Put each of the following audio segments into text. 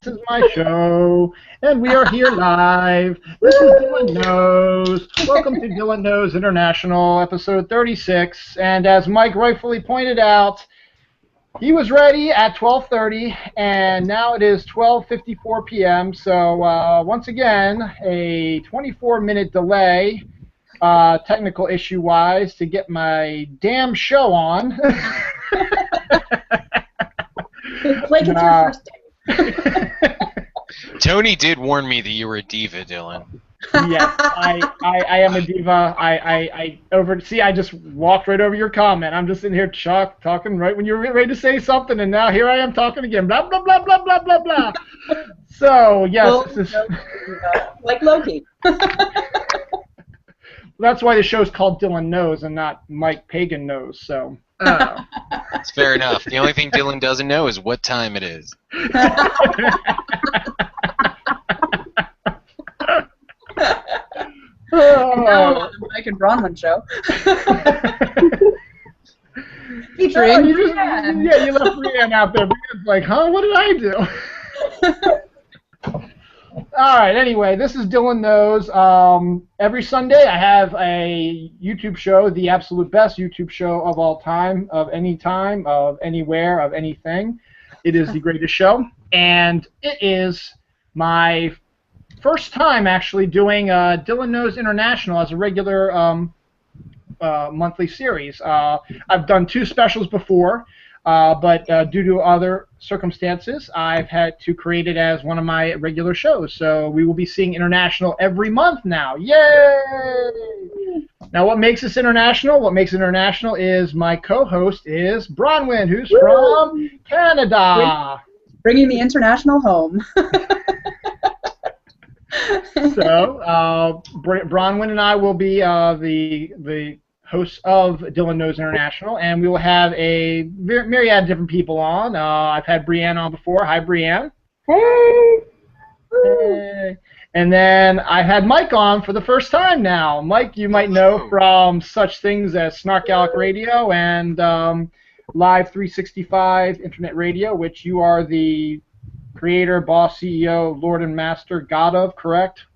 This is my show, and we are here live. This is Dylan Knows. Welcome to Dylan Knows International, episode 36. And as Mike rightfully pointed out, he was ready at 12:30, and now it is 12:54 p.m. So once again, a 24-minute delay, technical issue-wise, to get my damn show on. Like it's your first day. Tony did warn me that you were a diva, Dylan. Yes, I am a diva. I just walked right over your comment. I'm just in here talking right when you were ready to say something, and now here I am talking again. Blah, blah, blah, blah, blah, blah, blah. So, yes. Well, this is... like Loki. That's why the show's called Dylan Knows and not Mike Pagan Knows, so... It's fair enough. The only thing Dylan doesn't know is what time it is. Now on the Mike and Bronwyn show. Featuring Brianne. Yeah, you left Brianne out there. Brianne's like, huh? What did I do? All right, anyway, this is Dylan Knows. Every Sunday I have a YouTube show, the absolute best YouTube show of all time, of any time, of anywhere, of anything. It is the greatest show, and it is my first time actually doing Dylan Knows International as a regular monthly series. I've done 2 specials before, but due to other circumstances, I've had to create it as one of my regular shows. So we will be seeing International every month now. Yay! Now, what makes this international? What makes it international is my co-host is Bronwyn, who's from Canada. Bringing the international home. So, Bronwyn and I will be the hosts of Dylan Knows International, and we will have a myriad of different people on. I've had Brianne on before. Hi, Brianne. Hey! Hey. And then I've had Mike on for the first time now. Mike, you might know from such things as Snark Alec Radio and Live 365 Internet Radio, which you are the creator, boss, CEO, Lord and Master, God of, correct?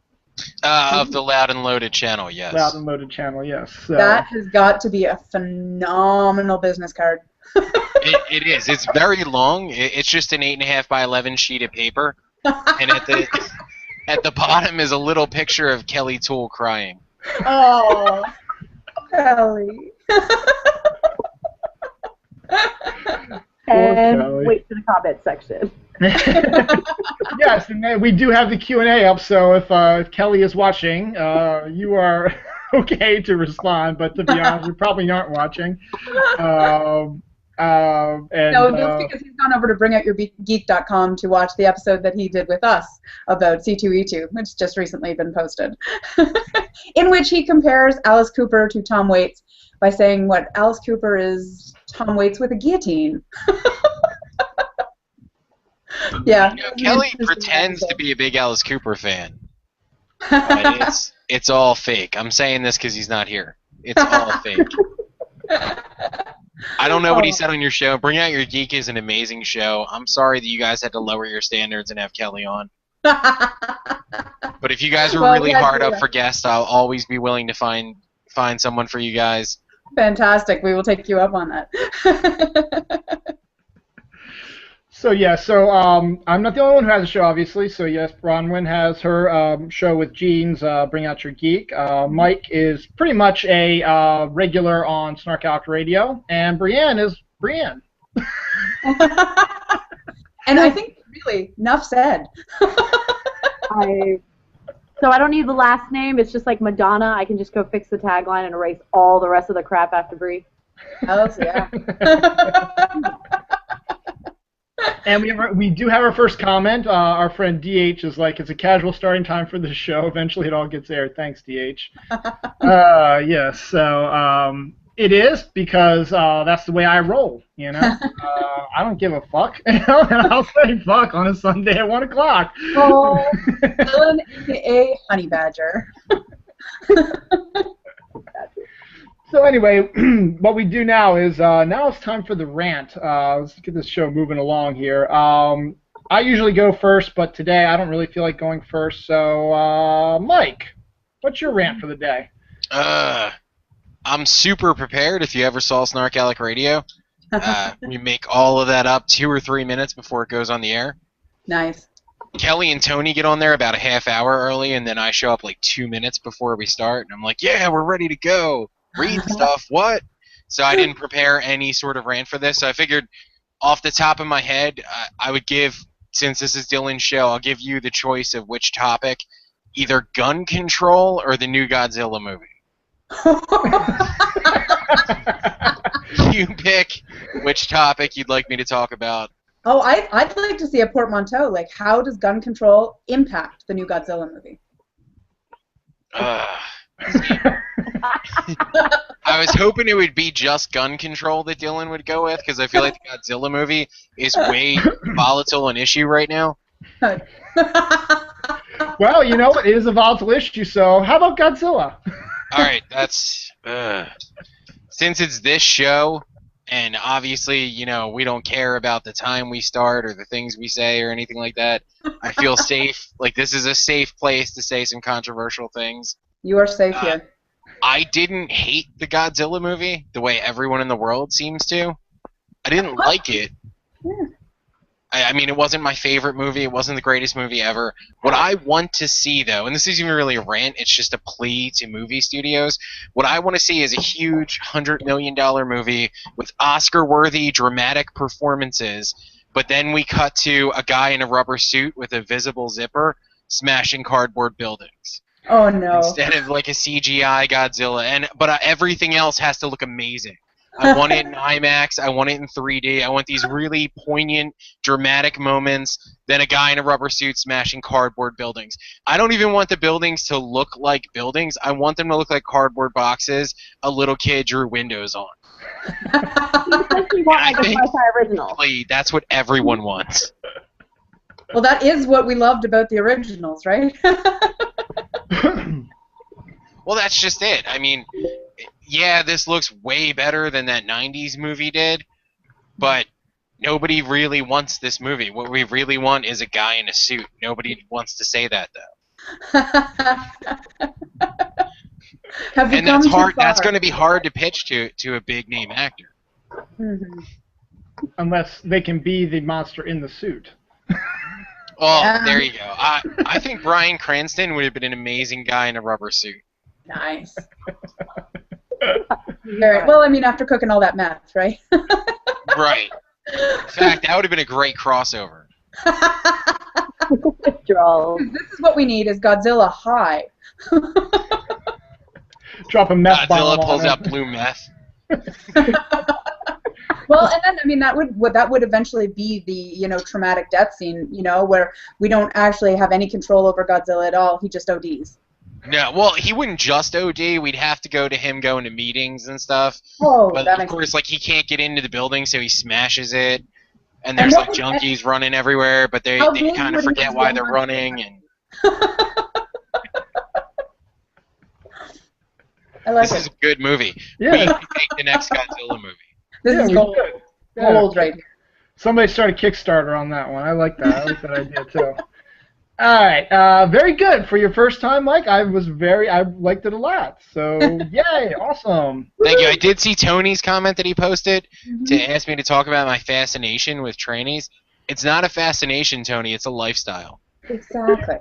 Of the Loud and Loaded channel, yes. Loud and Loaded channel, yes. So. That has got to be a phenomenal business card. It is. It's very long. It's just an 8.5 by 11 sheet of paper, and at the bottom is a little picture of Kelly Toole crying. Oh, Kelly. And wait for the comment section. Yes, and then we do have the Q&A up, so if Kelly is watching, you are okay to respond, but to be honest, we probably aren't watching. No, that's because he's gone over to bringoutyourgeek.com to watch the episode that he did with us about C2E2, which just recently been posted, in which he compares Alice Cooper to Tom Waits by saying what Alice Cooper is Tom Waits with a guillotine. Yeah. You know, Kelly pretends to be a big Alice Cooper fan. But it's all fake. I'm saying this because he's not here. It's all fake. I don't know what he said on your show. Bring Out Your Geek is an amazing show. I'm sorry that you guys had to lower your standards and have Kelly on. But if you guys were really hard up for guests, I'll always be willing to find someone for you guys. Fantastic. We will take you up on that. So yeah, I'm not the only one who has a show, obviously. So yes, Bronwyn has her show with Jeans, Bring Out Your Geek. Mike is pretty much a regular on Snark Alec Radio, and Brianne is Brianne. And I think really enough said. So I don't need the last name. It's just like Madonna. I can just go fix the tagline and erase all the rest of the crap after Brie. Oh yeah. And we do have our first comment. Our friend DH is like, it's a casual starting time for the show. Eventually it all gets aired. Thanks, DH. Yes, so it is because that's the way I roll, you know? I don't give a fuck, you know? And I'll say fuck on a Sunday at 1 o'clock. Oh, Dylan, a.k.a. Honey Badger. So anyway, what we do now is now it's time for the rant. Let's get this show moving along here. I usually go first, but today I don't really feel like going first. So, Mike, what's your rant for the day? I'm super prepared. If you ever saw Snark Alec Radio, we make all of that up 2 or 3 minutes before it goes on the air. Nice. Kelly and Tony get on there about a half hour early, and then I show up like 2 minutes before we start, and I'm like, yeah, we're ready to go. Read stuff, what? So I didn't prepare any sort of rant for this, so I figured off the top of my head, I would give, since this is Dylan's show, I'll give you the choice of which topic, either gun control or the new Godzilla movie. You pick which topic you'd like me to talk about. Oh, I'd like to see a portmanteau. Like, how does gun control impact the new Godzilla movie? I was hoping it would be just gun control that Dylan would go with, because I feel like the Godzilla movie is way volatile an issue right now. Well, you know, it is a volatile issue, so how about Godzilla? Alright, that's... Since it's this show, and obviously, you know, we don't care about the time we start or the things we say or anything like that, I feel safe. Like, this is a safe place to say some controversial things. You are safe here. I didn't hate the Godzilla movie the way everyone in the world seems to. I didn't like it. Yeah. I mean, it wasn't my favorite movie. It wasn't the greatest movie ever. What I want to see, though, and this isn't even really a rant, it's just a plea to movie studios. What I want to see is a huge $100 million movie with Oscar-worthy dramatic performances, but then we cut to a guy in a rubber suit with a visible zipper smashing cardboard buildings. Oh, no. Instead of like a CGI Godzilla. But everything else has to look amazing. I want it in IMAX. I want it in 3D. I want these really poignant, dramatic moments. Then a guy in a rubber suit smashing cardboard buildings. I don't even want the buildings to look like buildings. I want them to look like cardboard boxes a little kid drew windows on. You want like a sci-fi original. That's what everyone wants. Well, that is what we loved about the originals, right? Well, that's just it. I mean, yeah, this looks way better than that 90s movie did, but nobody really wants this movie. What we really want is a guy in a suit. Nobody wants to say that, though. And that's hard. That's going to be hard to pitch to a big-name actor. Mm-hmm. Unless they can be the monster in the suit. Oh, yeah. There you go. I think Bryan Cranston would have been an amazing guy in a rubber suit. Nice. Well, I mean, after cooking all that meth, right? Right. In fact, that would have been a great crossover. This is what we need: is Godzilla high. Drop a meth bomb. Godzilla pulls out blue meth. Well, and then I mean that would eventually be the traumatic death scene, where we don't actually have any control over Godzilla at all. He just ODs. No, well, he wouldn't just OD. We'd have to go to him going to meetings and stuff. Oh, but of course, like, he can't get into the building, so he smashes it. And there's like junkies running everywhere, but they kind of forget why they're running. And I like this is a good movie. Yeah. We can make the next Godzilla movie. This is gold. Gold right here. Somebody start a Kickstarter on that one. I like that. I like that idea too. All right, very good for your first time, Mike. I liked it a lot. So yay, awesome. Thank you. I did see Tony's comment that he posted to ask me to talk about my fascination with trannies. It's not a fascination, Tony. It's a lifestyle. Exactly.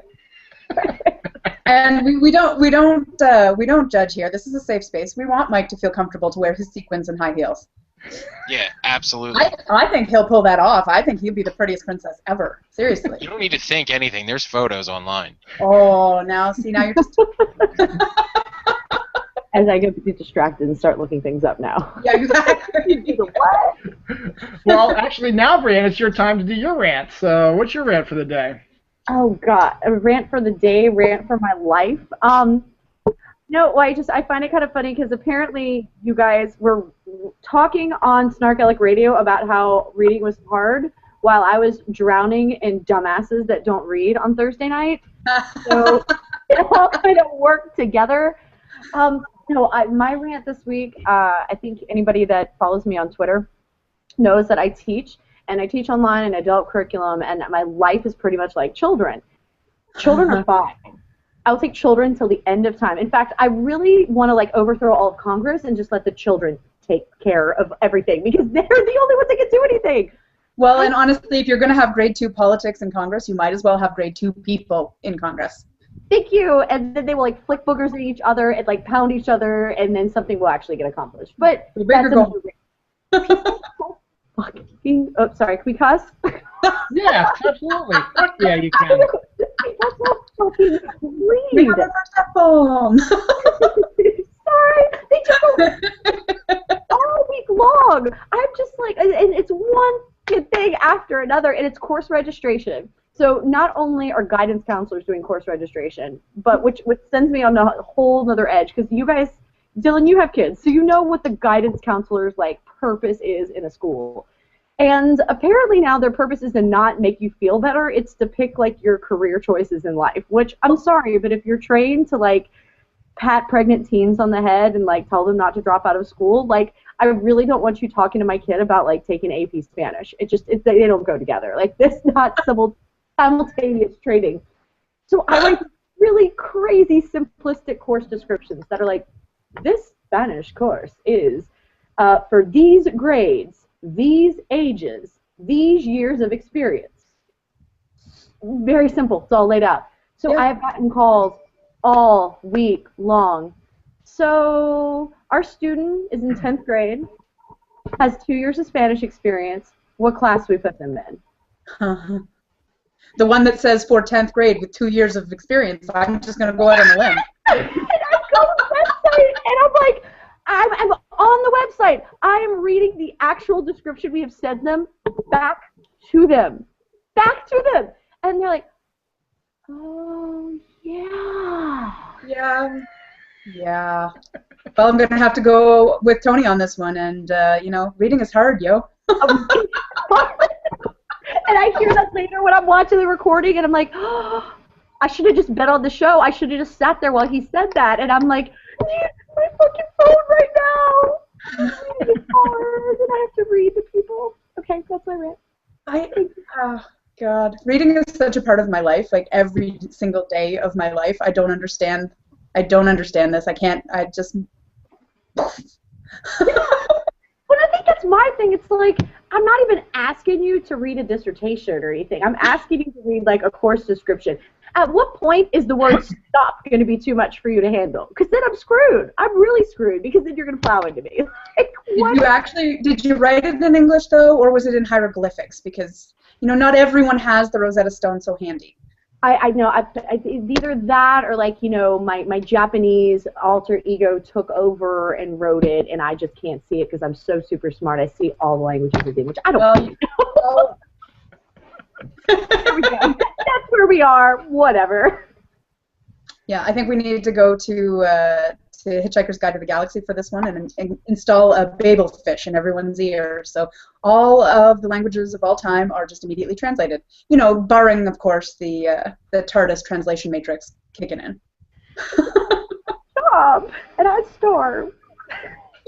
And we don't judge here. This is a safe space. We want Mike to feel comfortable to wear his sequins and high heels. Yeah, absolutely. I think he'll pull that off. I think he'll be the prettiest princess ever. Seriously. You don't need to think anything. There's photos online. Oh, now you're just... As I get distracted and start looking things up now. Yeah, exactly. What? Well, actually, now, Brianne, it's your time to do your rant. So what's your rant for the day? Oh, God. A rant for the day, rant for my life. No, I find it kind of funny because apparently you guys were talking on Snark Alec Radio about how reading was hard while I was drowning in dumbasses that don't read on Thursday night. So it all kind of worked together. My rant this week, I think anybody that follows me on Twitter knows that I teach, and I teach online and adult curriculum, and my life is pretty much like children. Children are fine. I'll take children till the end of time. In fact, I really want to like overthrow all of Congress and just let the children take care of everything because they're the only ones that can do anything. Well, and honestly, if you're going to have grade 2 politics in Congress, you might as well have grade 2 people in Congress. Thank you. And then they will like flick boogers at each other and like pound each other, and then something will actually get accomplished. But that's oh, sorry. Can we cuss? Yeah, absolutely. Fuck yeah, you can. That's not fucking We weird. have a first bomb. Sorry, they took all week long. I'm just like, and it's one good thing after another, and it's course registration. So not only are guidance counselors doing course registration, but which sends me on a whole other edge, because you guys, Dylan, you have kids, so you know what the guidance counselor's like purpose is in a school. And apparently now their purpose is to not make you feel better, it's to pick like your career choices in life, which I'm sorry, but if you're trained to like pat pregnant teens on the head and like tell them not to drop out of school, like I really don't want you talking to my kid about like taking AP Spanish. They don't go together. Like this not simultaneous training. So I like really crazy simplistic course descriptions that are like, this Spanish course is for these grades, these ages, these years of experience. Very simple. It's all laid out. So yeah. I have gotten calls all week long. So our student is in 10th grade, has 2 years of Spanish experience. What class do we put them in? The one that says for 10th grade with 2 years of experience. I'm just going to go out on a limb. And I go to the website, and I'm like, I'm on the website. I am reading the actual description we have sent them back to them. Back to them. And they're like, oh, yeah. Yeah. Well, I'm going to have to go with Tony on this one. And, reading is hard, yo. And I hear that later when I'm watching the recording, and I'm like, oh, I should have just been on the show. I should have just sat there while he said that. And I'm like, my fucking phone right now. It's hard, and I have to read to people. Okay, that's my rant. Oh, God. Reading is such a part of my life, like every single day of my life. I don't understand this. I just... But I think that's my thing. It's like, I'm not even asking you to read a dissertation or anything. I'm asking you to read like a course description. At what point is the word stop going to be too much for you to handle? Because then I'm screwed. I'm really screwed, because then you're going to plow into me. Like, did you write it in English though, or was it in hieroglyphics? Because, not everyone has the Rosetta Stone so handy. I know. Either that or like, my Japanese alter ego took over and wrote it, and I just can't see it because I'm so super smart. I see all the languages in English. I don't know. There we go. That's where we are. Whatever. Yeah, I think we need to go to Hitchhiker's Guide to the Galaxy for this one and install a Babel fish in everyone's ear. So all of the languages of all time are just immediately translated. Barring, of course, the TARDIS translation matrix kicking in. Stop! And I storm.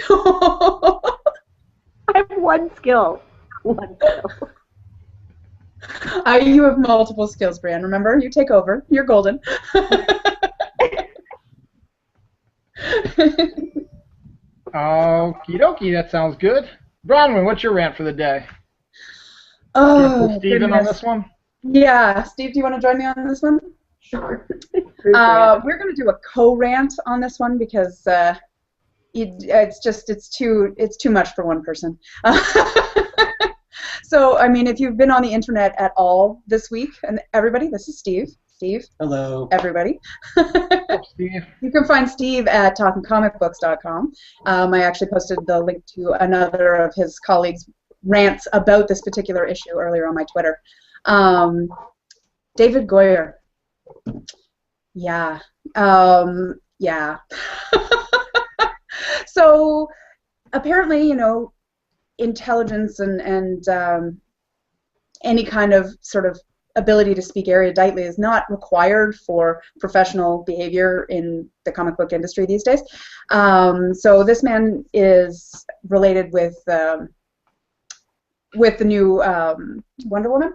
I have one skill. You have multiple skills, Brianne. Remember, you take over. You're golden. Okie dokie, that sounds good. Bronwyn, what's your rant for the day? Oh, Steven on this one? Yeah, Steve, do you want to join me on this one? Sure. We're going to do a co-rant on this one because it's too much for one person. So, if you've been on the internet at all this week, and everybody, this is Steve. Steve. Hello. Everybody. Oh, Steve. You can find Steve at talkingcomicbooks.com. I actually posted the link to another of his colleagues' rants about this particular issue earlier on my Twitter. David Goyer. Yeah. Yeah. So, apparently, intelligence and any kind of sort of ability to speak eruditely is not required for professional behavior in the comic book industry these days. So this man is related with with the new Wonder Woman.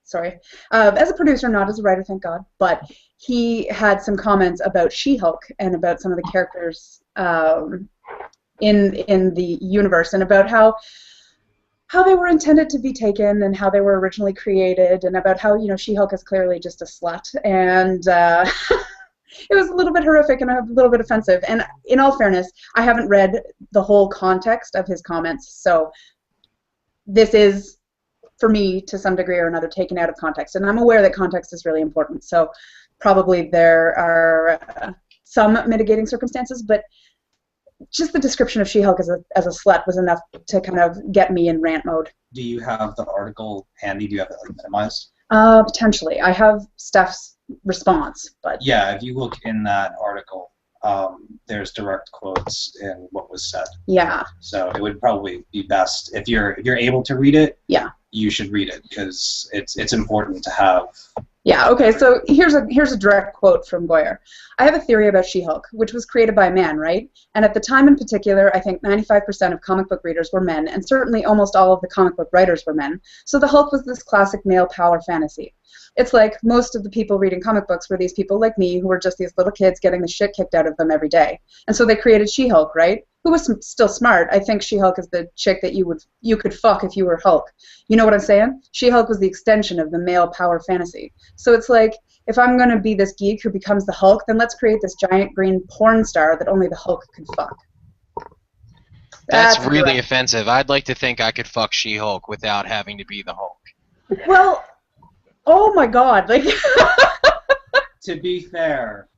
Sorry. As a producer, not as a writer, thank God, but he had some comments about She-Hulk and about some of the characters in the universe, and about how they were intended to be taken and how they were originally created, and about how, you know, She-Hulk is clearly just a slut, and it was a little bit horrific and a little bit offensive. And in all fairness, I haven't read the whole context of his comments, so this is, for me, to some degree or another, taken out of context. And I'm aware that context is really important, so probably there are some mitigating circumstances, but just the description of She-Hulk as a slut was enough to kind of get me in rant mode. Do you have the article handy? Do you have it like minimized? Potentially. I have Steph's response, but yeah, if you look in that article, there's direct quotes in what was said. Yeah. So it would probably be best if you're able to read it. Yeah. You should read it because it's important to have. Yeah, okay, so here's a direct quote from Goyer. I have a theory about She-Hulk, which was created by a man, right? And at the time in particular, I think 95% of comic book readers were men, and certainly almost all of the comic book writers were men. So the Hulk was this classic male power fantasy. It's like most of the people reading comic books were these people like me who were just these little kids getting the shit kicked out of them every day. And so they created She-Hulk, right? Who was still smart. I think She-Hulk is the chick that you could fuck if you were Hulk. You know what I'm saying? She-Hulk was the extension of the male power fantasy. So it's like, if I'm going to be this geek who becomes the Hulk, then let's create this giant green porn star that only the Hulk could fuck. That's really offensive. I'd like to think I could fuck She-Hulk without having to be the Hulk. Well, oh my God. Like, to be fair,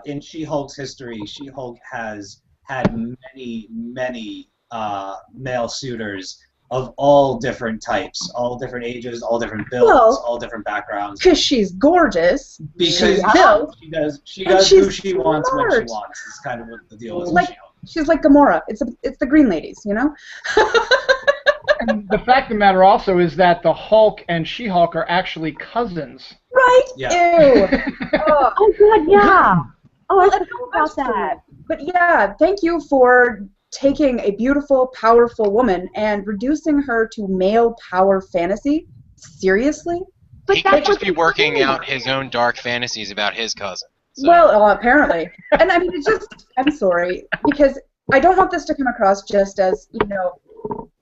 in She-Hulk's history, She-Hulk has had many male suitors of all different types, all different ages, all different builds, all different backgrounds. Because she's gorgeous. Because she does who she wants when she wants. Is kind of what the deal is. Like, she's like Gamora. It's the green ladies, you know. And the fact of the matter also is that the Hulk and She-Hulk are actually cousins. Right? Yeah. Ew. Oh God, yeah. Oh, I forgot about that. But yeah, thank you for taking a beautiful, powerful woman and reducing her to male power fantasy. Seriously? But he could just be working out his own dark fantasies about his cousin. So. Well, apparently. And I mean, it's just, I'm sorry, because I don't want this to come across just as, you know,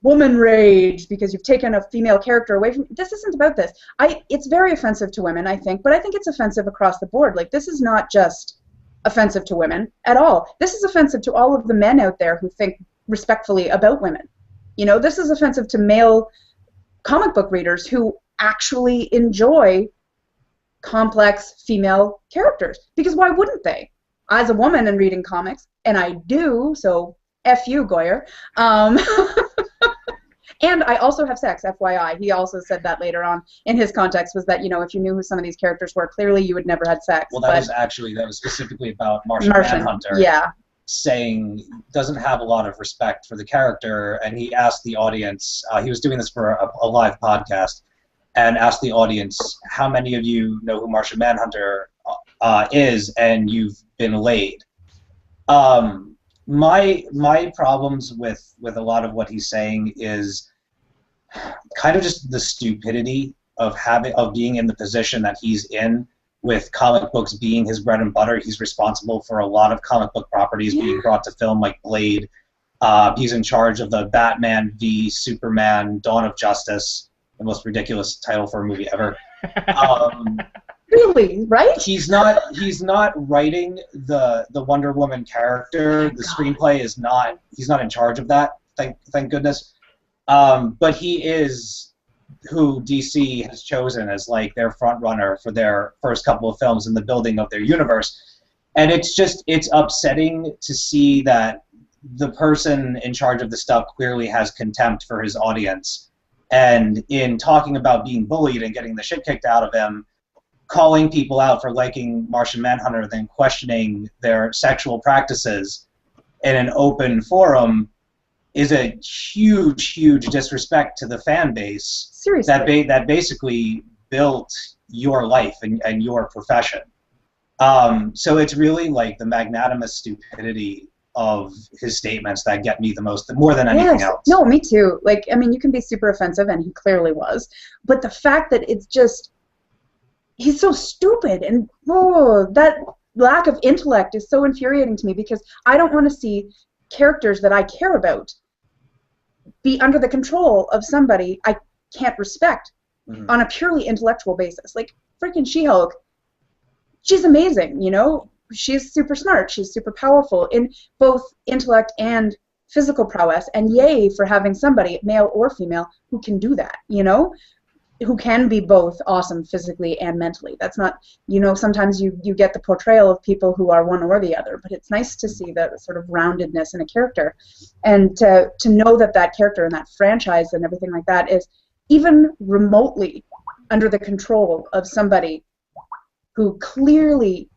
woman rage because you've taken a female character away from. This isn't about this. It's very offensive to women, I think, but I think it's offensive across the board. Like, this is not just offensive to women at all. This is offensive to all of the men out there who think respectfully about women. You know, this is offensive to male comic book readers who actually enjoy complex female characters. Because why wouldn't they? As a woman and reading comics, and I do, so F you, Goyer. And I also have sex, FYI. He also said that later on in his context, was that, you know, if you knew who some of these characters were, clearly you would never had sex. Well, that was specifically about Martian Manhunter. Yeah. Saying doesn't have a lot of respect for the character, and he asked the audience, he was doing this for a live podcast, and asked the audience, how many of you know who Martian Manhunter is, and you've been laid? My problems with a lot of what he's saying is kind of just the stupidity of being in the position that he's in, with comic books being his bread and butter. He's responsible for a lot of comic book properties being brought to film, like Blade. He's in charge of the Batman v Superman Dawn of Justice, the most ridiculous title for a movie ever. Really, right? He's not writing the Wonder Woman character. The screenplay is not. He's not in charge of that. Thank goodness. But he is who DC has chosen as like their front runner for their first couple of films in the building of their universe. And it's upsetting to see that the person in charge of the stuff clearly has contempt for his audience. And in talking about being bullied and getting the shit kicked out of him, calling people out for liking Martian Manhunter, then questioning their sexual practices in an open forum is a huge disrespect to the fan base. Seriously. That basically built your life and your profession. So it's really like the magnanimous stupidity of his statements that get me the most, more than anything else. No, me too. Like, I mean, you can be super offensive, and he clearly was, but the fact that it's just, he's so stupid, and that lack of intellect is so infuriating to me, because I don't want to see characters that I care about be under the control of somebody I can't respect on a purely intellectual basis. Like, freaking She-Hulk, she's amazing, you know? She's super smart, she's super powerful in both intellect and physical prowess, and yay for having somebody, male or female, who can do that, you know? Who can be both awesome physically and mentally. That's not, you know, sometimes you get the portrayal of people who are one or the other, but it's nice to see that sort of roundedness in a character, and to know that that character and that franchise and everything like that is even remotely under the control of somebody who clearly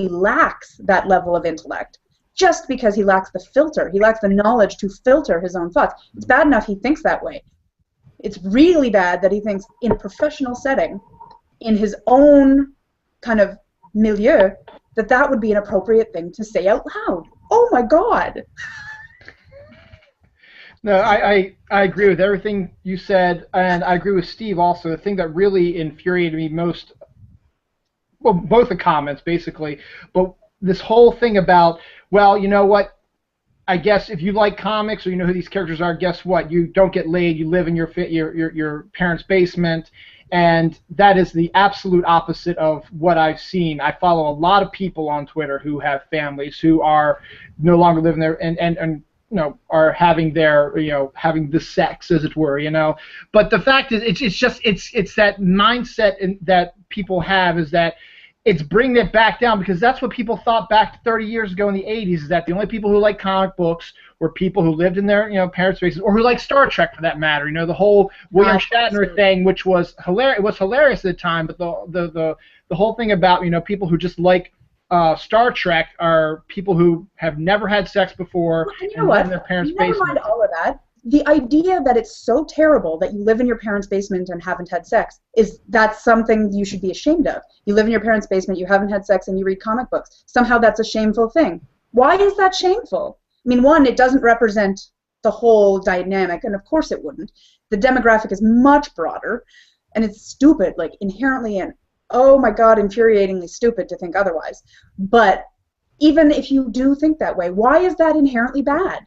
lacks that level of intellect, just because he lacks the filter. He lacks the knowledge to filter his own thoughts. It's bad enough he thinks that way. It's really bad that he thinks in a professional setting, in his own kind of milieu, that would be an appropriate thing to say out loud. Oh my God. No, I agree with everything you said, and I agree with Steve also. The thing that really infuriated me most, well, both the comments basically, but this whole thing about, well, you know what, I guess if you like comics or you know who these characters are, guess what, you don't get laid, you live in your parents' basement, and that is the absolute opposite of what I've seen. I follow a lot of people on Twitter who have families who are no longer living there and you know, are having their, you know, having the sex, as it were, you know. But the fact is, it's that mindset that people have, is that it's bringing it back down, because that's what people thought back 30 years ago in the 80s, is that the only people who liked comic books were people who lived in their, you know, parents' bases, or who liked Star Trek for that matter. You know, the whole William Shatner thing, which was hilarious. It was hilarious at the time, but the whole thing about, you know, people who just like Star Trek are people who have never had sex before, well, you know what? In their parents' Never basement. mind all of that. The idea that it's so terrible that you live in your parents' basement and haven't had sex, that's something you should be ashamed of. You live in your parents' basement, you haven't had sex, and you read comic books. Somehow that's a shameful thing. Why is that shameful? I mean, one, it doesn't represent the whole dynamic, and of course it wouldn't. The demographic is much broader, and it's stupid, like inherently, and oh my God, infuriatingly stupid to think otherwise. But even if you do think that way, why is that inherently bad?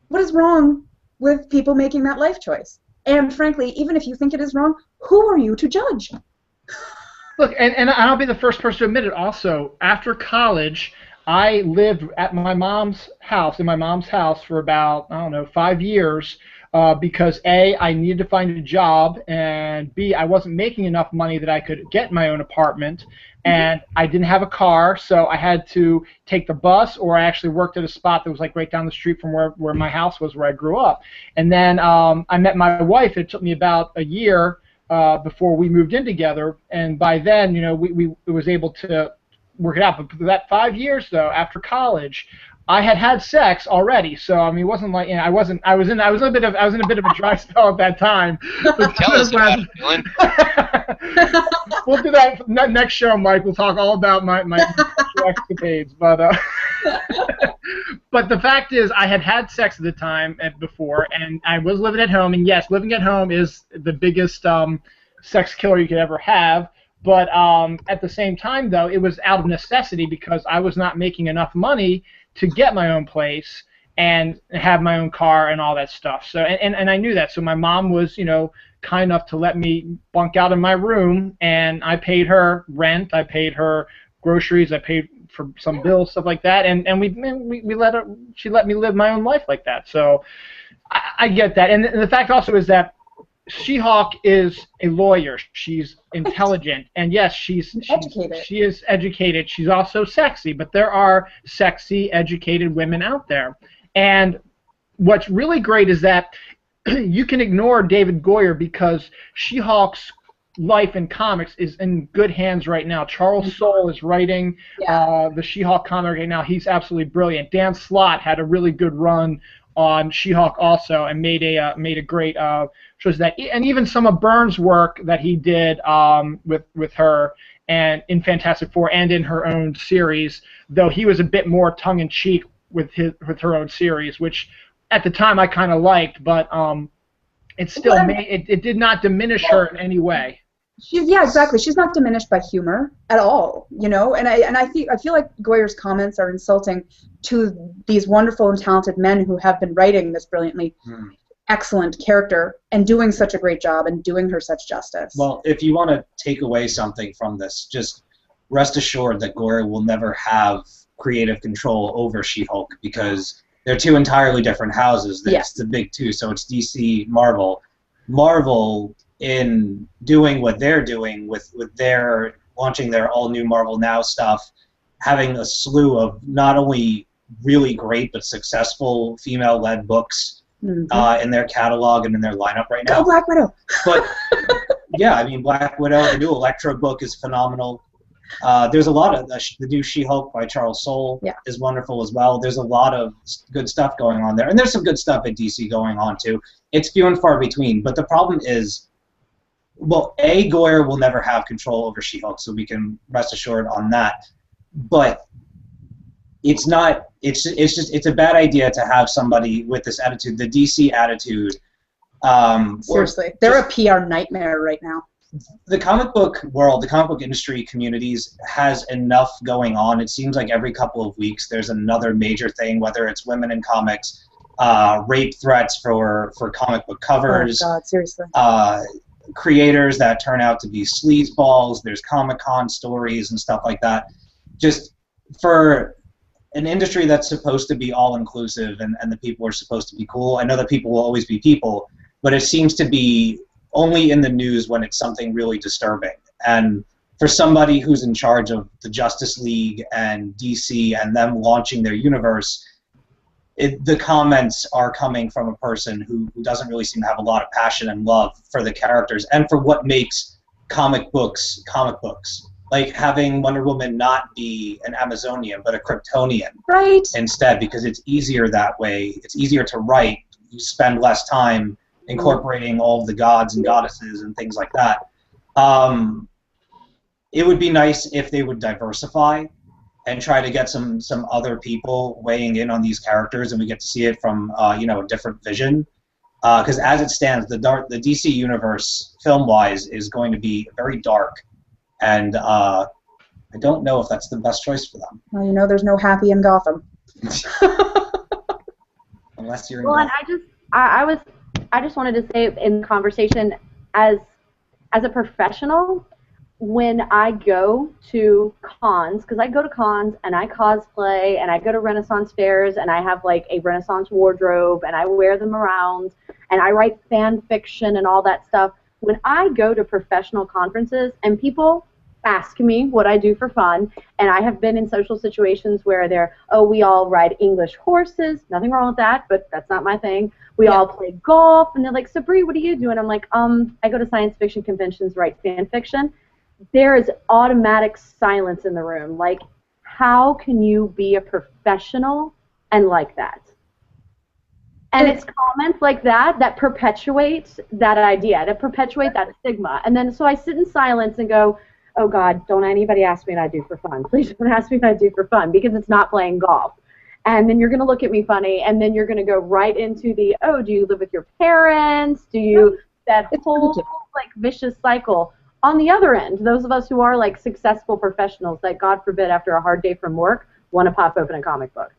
What is wrong with people making that life choice? And frankly, even if you think it is wrong, who are you to judge? Look, and I'll be the first person to admit it also. After college, I lived at my mom's house, for about, I don't know, 5 years, because A, I needed to find a job, and B, I wasn't making enough money that I could get my own apartment, and I didn't have a car, so I had to take the bus, or I actually worked at a spot that was like right down the street from where my house was, where I grew up. And then I met my wife. It took me about a year before we moved in together, and by then, you know, we was able to work it out. But for that 5 years, though, after college, I had sex already, so I mean, it wasn't like, you know, I was in a bit of a dry spell at that time. Tell us about it, Dylan. We'll do that next show, Mike. We'll talk all about my sexual escapades. But but the fact is, I had sex at the time before, and I was living at home. And yes, living at home is the biggest sex killer you could ever have. But at the same time, though, it was out of necessity, because I was not making enough money to get my own place and have my own car and all that stuff. So and I knew that. So my mom was, you know, kind enough to let me bunk out in my room, and I paid her rent, I paid her groceries, I paid for some bills, stuff like that, and she let me live my own life like that. So I get that. And the fact also is that She-Hulk is a lawyer. She's intelligent, and yes, she is educated. She's also sexy, but there are sexy, educated women out there. And what's really great is that you can ignore David Goyer, because She-Hulk's life in comics is in good hands right now. Charles Soule is writing the She-Hulk comic right now. He's absolutely brilliant. Dan Slott had a really good run on She-Hulk also, and made a great shows that, and even some of Byrne's work that he did with her and in Fantastic Four and in her own series, though he was a bit more tongue-in-cheek with her own series, which at the time I kind of liked, but it still it did not diminish her in any way. Yeah, exactly. She's not diminished by humor at all, you know. And I feel like Goyer's comments are insulting to these wonderful and talented men who have been writing this brilliantly excellent character and doing such a great job and doing her such justice. Well, if you want to take away something from this, just rest assured that Goyer will never have creative control over She-Hulk because they're two entirely different houses. It's the big two, so it's DC, Marvel. Marvel, in doing what they're doing with their launching their all-new Marvel Now stuff, having a slew of not only really great but successful female-led books in their catalog and in their lineup right now. Go Black Widow! But, yeah, I mean, Black Widow, the new Elektra book is phenomenal. There's a lot of the new She-Hulk by Charles Soule is wonderful as well. There's a lot of good stuff going on there, and there's some good stuff at DC going on too. It's few and far between, but the problem is, well, Goyer will never have control over She-Hulk, so we can rest assured on that. But it's not. It's a bad idea to have somebody with this attitude, the DC attitude. Seriously, they're a PR nightmare right now. The comic book world, the comic book industry communities has enough going on. It seems like every couple of weeks there's another major thing, whether it's women in comics, rape threats for comic book covers. Oh God, seriously. Creators that turn out to be sleazeballs. There's Comic-Con stories and stuff like that. Just for an industry that's supposed to be all-inclusive and the people are supposed to be cool. I know that people will always be people, but it seems to be only in the news when it's something really disturbing. And for somebody who's in charge of the Justice League and DC and them launching their universe, the comments are coming from a person who doesn't really seem to have a lot of passion and love for the characters and for what makes comic books. Like having Wonder Woman not be an Amazonian but a Kryptonian instead, because it's easier that way. It's easier to write. You spend less time incorporating all of the gods and goddesses and things like that. It would be nice if they would diversify and try to get some other people weighing in on these characters, and we get to see it from a different vision. Because as it stands, the DC universe, film-wise, is going to be very dark, and I don't know if that's the best choice for them. Well, there's no happy in Gotham. Unless you're in Gotham. And I just wanted to say in the conversation, as a professional, when I go to cons, because I go to cons and I cosplay and I go to Renaissance fairs and I have like a Renaissance wardrobe and I wear them around and I write fan fiction and all that stuff. When I go to professional conferences and people ask me what I do for fun, and I have been in social situations where we all ride English horses, nothing wrong with that, but that's not my thing. We all play golf, and they're like, Sabri, what do you do? And I'm like, I go to science fiction conventions, write fan fiction. There is automatic silence in the room. Like, how can you be a professional and like that? And it's comments like that perpetuate that idea, that perpetuate that stigma. And then so I sit in silence and go, oh God, don't anybody ask me what I do for fun. Please don't ask me what I do for fun, because it's not playing golf. And then you're going to look at me funny, and then you're going to go right into the, oh, do you live with your parents? Do you, that whole like vicious cycle. On the other end, those of us who are like successful professionals that, God forbid, after a hard day from work, want to pop open a comic book.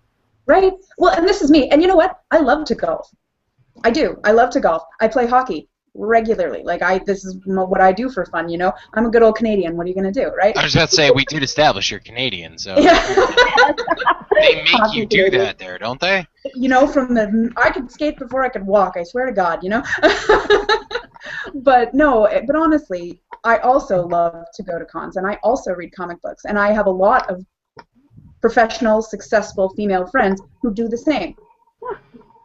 Right. Well, and this is me. And you know what? I love to golf. I do. I love to golf. I play hockey regularly. This is what I do for fun, I'm a good old Canadian. What are you going to do, right? I was about to say, we did establish you're Canadian, so... Yeah. They make you do that there, don't they? I could skate before I could walk, I swear to God, But honestly, I also love to go to cons, and I also read comic books, and I have a lot of professional, successful female friends who do the same.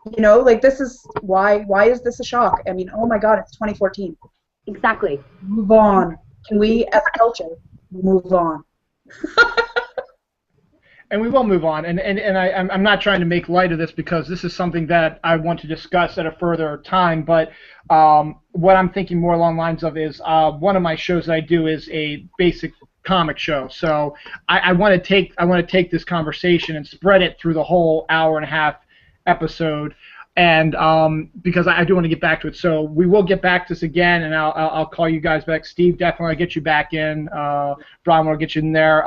This is why is this a shock? I mean, oh my God, it's 2014. Exactly. Move on. Can we, as a culture, move on? And we will move on. And I'm not trying to make light of this, because this is something that I want to discuss at a further time. But what I'm thinking more along the lines of is one of my shows that I do is a basic comic show. So I want to take this conversation and spread it through the whole hour-and-a-half episode. And because I do want to get back to it, so we will get back to this again, and I'll call you guys back. Steve, definitely I'll get you back in. Brian will get you in there,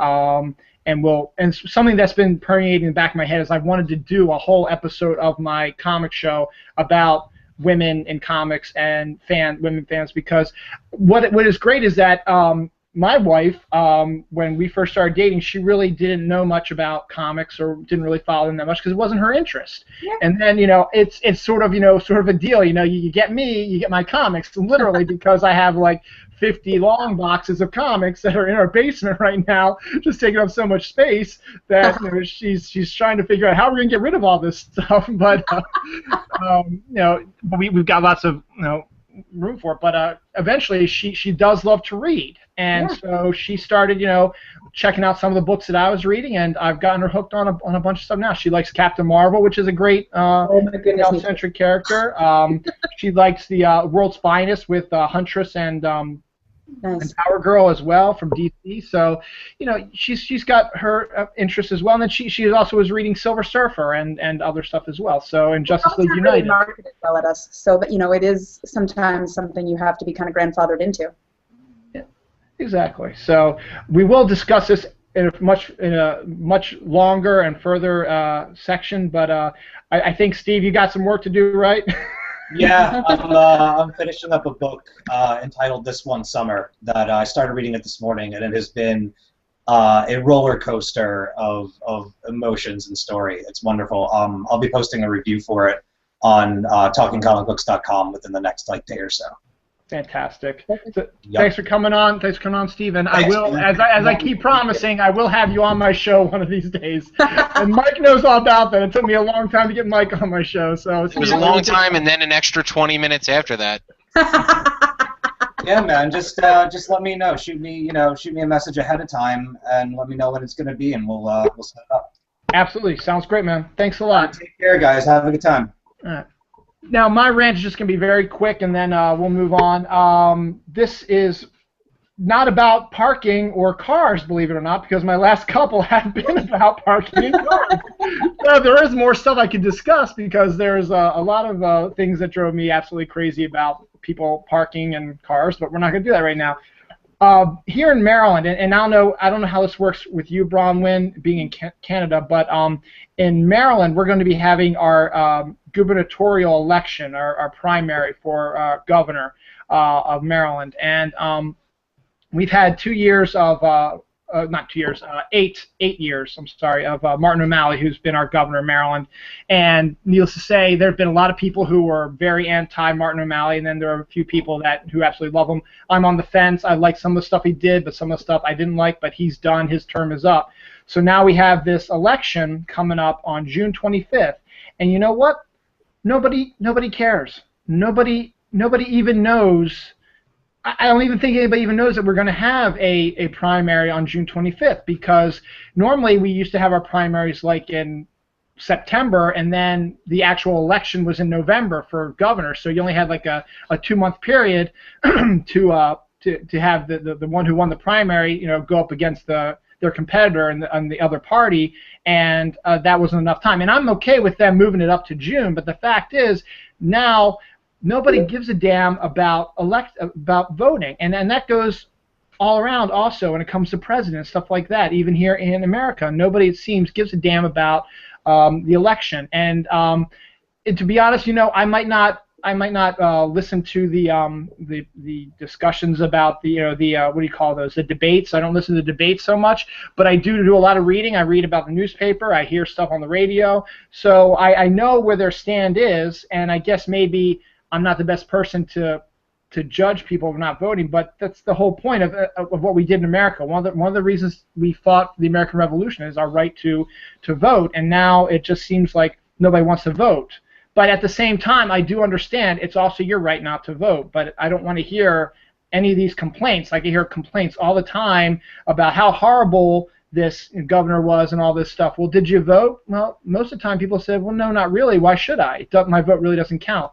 and something that's been permeating in the back of my head is I wanted to do a whole episode of my comic show about women in comics and women fans, because what is great is that my wife, when we first started dating, she really didn't know much about comics or didn't really follow them that much because it wasn't her interest. Yeah. And then, it's sort of a deal. You get me, you get my comics, literally, because I have like 50 long boxes of comics that are in our basement right now, just taking up so much space that she's trying to figure out how we're gonna get rid of all this stuff. But we've got lots of room for it. But eventually, she does love to read. And so she started, checking out some of the books that I was reading, and I've gotten her hooked on a bunch of stuff now. She likes Captain Marvel, which is a great female-centric character. She likes the World's Finest with Huntress and Power Girl as well from DC. So, she's got her interests as well. And then she also was reading Silver Surfer and other stuff as well. So, and Justice League United. Really marketed well at us, so that it is sometimes something you have to be kind of grandfathered into. Exactly. So we will discuss this in a much longer and further section. But I think, Steve, you got some work to do, right? Yeah, I'm finishing up a book entitled This One Summer that I started reading it this morning, and it has been a roller coaster of emotions and story. It's wonderful. I'll be posting a review for it on talkingcomicbooks.com within the next day or so. Fantastic. So, Thanks for coming on. Thanks for coming on, Stephen. I will, as I keep promising, I will have you on my show one of these days. And Mike knows all about that. It took me a long time to get Mike on my show. So it was a long time, and then an extra 20 minutes after that. Yeah, man. Just let me know. Shoot me a message ahead of time, and let me know when it's going to be, and we'll set it up. Absolutely. Sounds great, man. Thanks a lot. Take care, guys. Have a good time. All right. Now, my rant is just going to be very quick, and then we'll move on. This is not about parking or cars, believe it or not, because my last couple have been about parking and cars. So there is more stuff I could discuss, because there's a lot of things that drove me absolutely crazy about people parking and cars, but we're not going to do that right now. Here in Maryland, and I don't know how this works with you, Bronwyn, being in Canada, but in Maryland, we're going to be having our gubernatorial election, our primary for governor of Maryland, and we've had 2 years of not 2 years, 8 years, I'm sorry, of Martin O'Malley, who's been our governor of Maryland. And needless to say, there have been a lot of people who were very anti-Martin O'Malley, and then there are a few people who absolutely love him. I'm on the fence. I like some of the stuff he did, but some of the stuff I didn't like, but he's done. His term is up. So now we have this election coming up on June 25th. And you know what? Nobody cares. Nobody even knows. I don't even think anybody even knows that we're going to have a primary on June 25th, because normally we used to have our primaries like in September, and then the actual election was in November for governor. So you only had like a 2-month period to have the one who won the primary, go up against their competitor and the other party, and that wasn't enough time. And I'm okay with them moving it up to June, but the fact is now nobody gives a damn about voting, and that goes all around also when it comes to president, stuff like that. Even here in America, nobody, it seems, gives a damn about the election. And to be honest, I might not listen to the discussions about the what do you call those, the debates. I don't listen to the debates so much, but I do a lot of reading. I read about the newspaper. I hear stuff on the radio, so I know where their stand is, and I guess maybe I'm not the best person to judge people for not voting, but that's the whole point of what we did in America. One of the reasons we fought the American Revolution is our right to vote, and now it just seems like nobody wants to vote. But at the same time, I do understand it's also your right not to vote, but I don't want to hear any of these complaints. Like I hear complaints all the time about how horrible this governor was and all this stuff. Well, did you vote? Well, most of the time people say, well, no, not really. Why should I? My vote really doesn't count.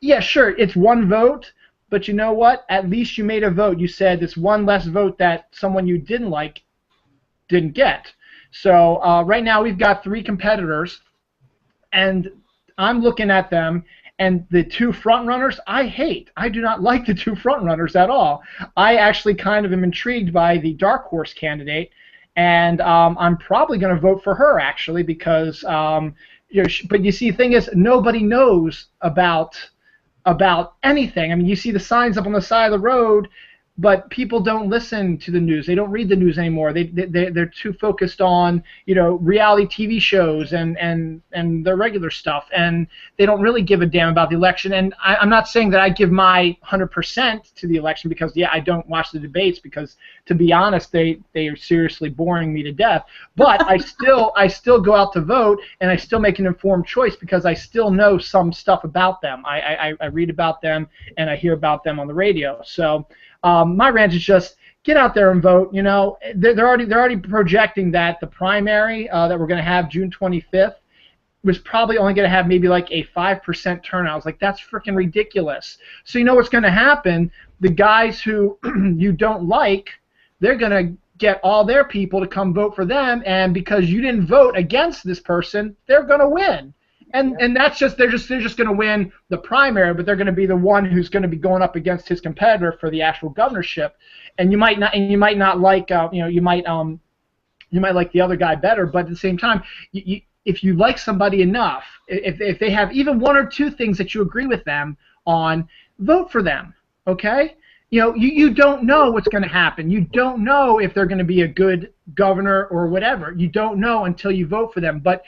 Yeah, sure, it's one vote, but you know what? At least you made a vote. You said this one less vote that someone you didn't like didn't get. So right now we've got 3 competitors, and I'm looking at them, and the 2 front runners I hate. I do not like the 2 front runners at all. I actually kind of am intrigued by the dark horse candidate, and I'm probably going to vote for her actually because but you see, the thing is, nobody knows about anything. I mean, you see the signs up on the side of the road, but people don't listen to the news. They don't read the news anymore. They're too focused on, you know, reality TV shows and the regular stuff, and they don't really give a damn about the election. And I'm not saying that I give my 100% to the election because, yeah, I don't watch the debates because, to be honest, they are seriously boring me to death. But I still go out to vote, and I still make an informed choice because I still know some stuff about them. I read about them, and I hear about them on the radio. So my rant is just get out there and vote. You know, they're already projecting that the primary that we're going to have June 25th was probably only going to have maybe like a 5% turnout. I was like, that's freaking ridiculous. So you know what's going to happen? The guys who you don't like, they're going to get all their people to come vote for them, and because you didn't vote against this person, they're going to win. And that's just they're just going to win the primary, but they're going to be the one who's going to be going up against his competitor for the actual governorship. And you might not like you might like the other guy better, but at the same time, if you like somebody enough, if they have even 1 or 2 things that you agree with them on, vote for them. Okay? You know, you don't know what's going to happen. You don't know if they're going to be a good governor or whatever. You don't know until you vote for them. But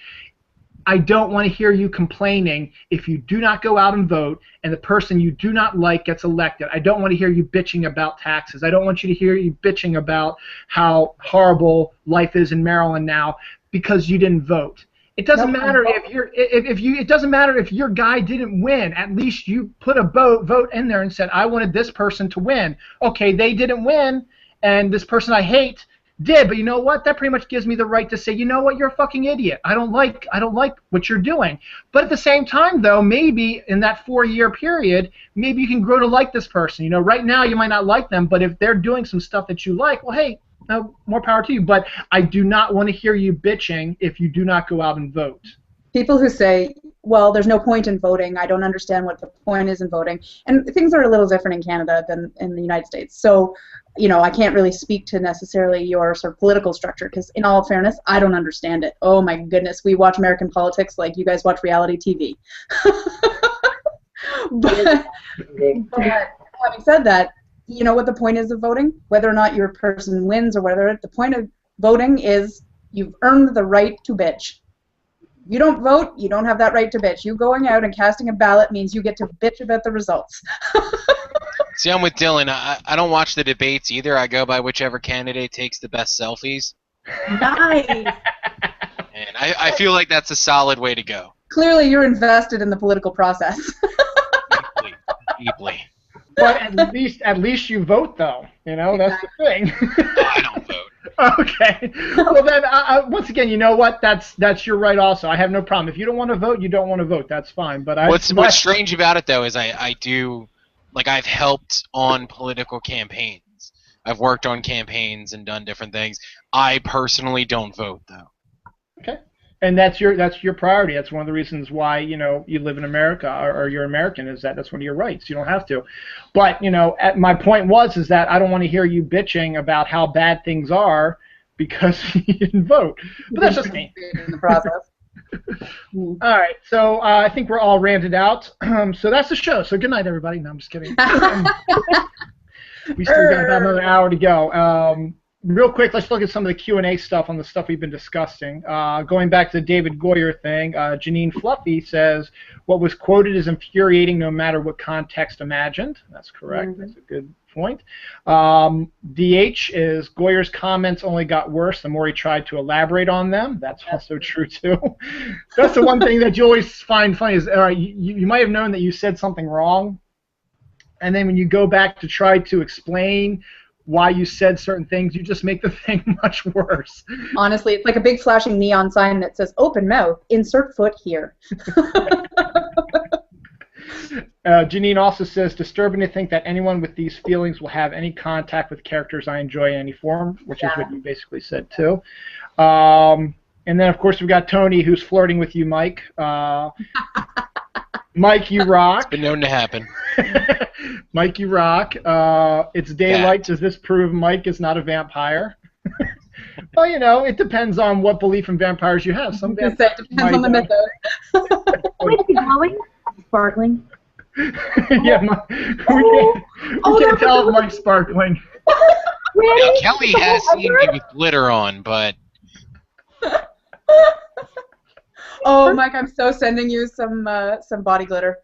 I don't want to hear you complaining if you do not go out and vote and the person you do not like gets elected. I don't want to hear you bitching about taxes. I don't want you to hear you bitching about how horrible life is in Maryland now because you didn't vote. It doesn't matter it doesn't matter if your guy didn't win. At least you put a vote in there and said, I wanted this person to win. Okay, they didn't win, and this person I hate did, but you know what? That pretty much gives me the right to say, you know what, you're a fucking idiot. I don't like what you're doing. But at the same time, though, maybe in that 4-year period, maybe you can grow to like this person. You know, right now you might not like them, but if they're doing some stuff that you like, well, hey, more power to you. But I do not want to hear you bitching if you do not go out and vote. People who say, well, there's no point in voting. I don't understand what the point is in voting. And things are a little different in Canada than in the United States. So, you know, I can't really speak to necessarily your sort of political structure because, in all fairness, I don't understand it. Oh, my goodness. We watch American politics like you guys watch reality TV. but having said that, you know what the point is of voting? Whether or not your person wins or whether the point of voting is you've earned the right to bitch. You don't vote, you don't have that right to bitch. You going out and casting a ballot means you get to bitch about the results. See, I'm with Dylan. I don't watch the debates either. I go by whichever candidate takes the best selfies. Nice. And I feel like that's a solid way to go. Clearly you're invested in the political process. Deeply. But at least you vote, though. You know, exactly. That's the thing. I don't vote. Okay. Well, then, once again, you know what? That's your right. Also, I have no problem. If you don't want to vote, you don't want to vote. That's fine. But what's strange about it though is I do, like, I've helped on political campaigns. I've worked on campaigns and done different things. I personally don't vote though. Okay. And that's your priority. That's one of the reasons why, you know, you live in America or you're American, is that's one of your rights. You don't have to. But, you know, my point is that I don't want to hear you bitching about how bad things are because you didn't vote. But that's just me. In the process. All right. So I think we're all ranted out. So that's the show. So good night, everybody. No, I'm just kidding. We still got about another hour to go. Real quick, let's look at some of the Q&A stuff on the stuff we've been discussing. Going back to the David Goyer thing, Janine Fluffy says, what was quoted is infuriating no matter what context imagined. That's correct. Mm-hmm. That's a good point. DH is Goyer's comments only got worse the more he tried to elaborate on them. That's also true, too. That's the one thing that you always find funny is you might have known that you said something wrong, and then when you go back to try to explain why you said certain things, you just make the thing much worse. Honestly, it's like a big flashing neon sign that says, open mouth, insert foot here. Janine also says, disturbing to think that anyone with these feelings will have any contact with characters I enjoy in any form, which is what you basically said too. And then, of course, we've got Tony, who's flirting with you, Mike. Mike, you rock. It's been known to happen. Mike, you rock. It's daylight. Does this prove Mike is not a vampire? Well, you know, it depends on what belief in vampires you have. Some vampires depends on the mythos. Wait, is he glowing? Sparkling? Yeah, we can't tell if Mike's sparkling. Now, Kelly has seen me with glitter on, but... Oh, Mike, I'm so sending you some body glitter.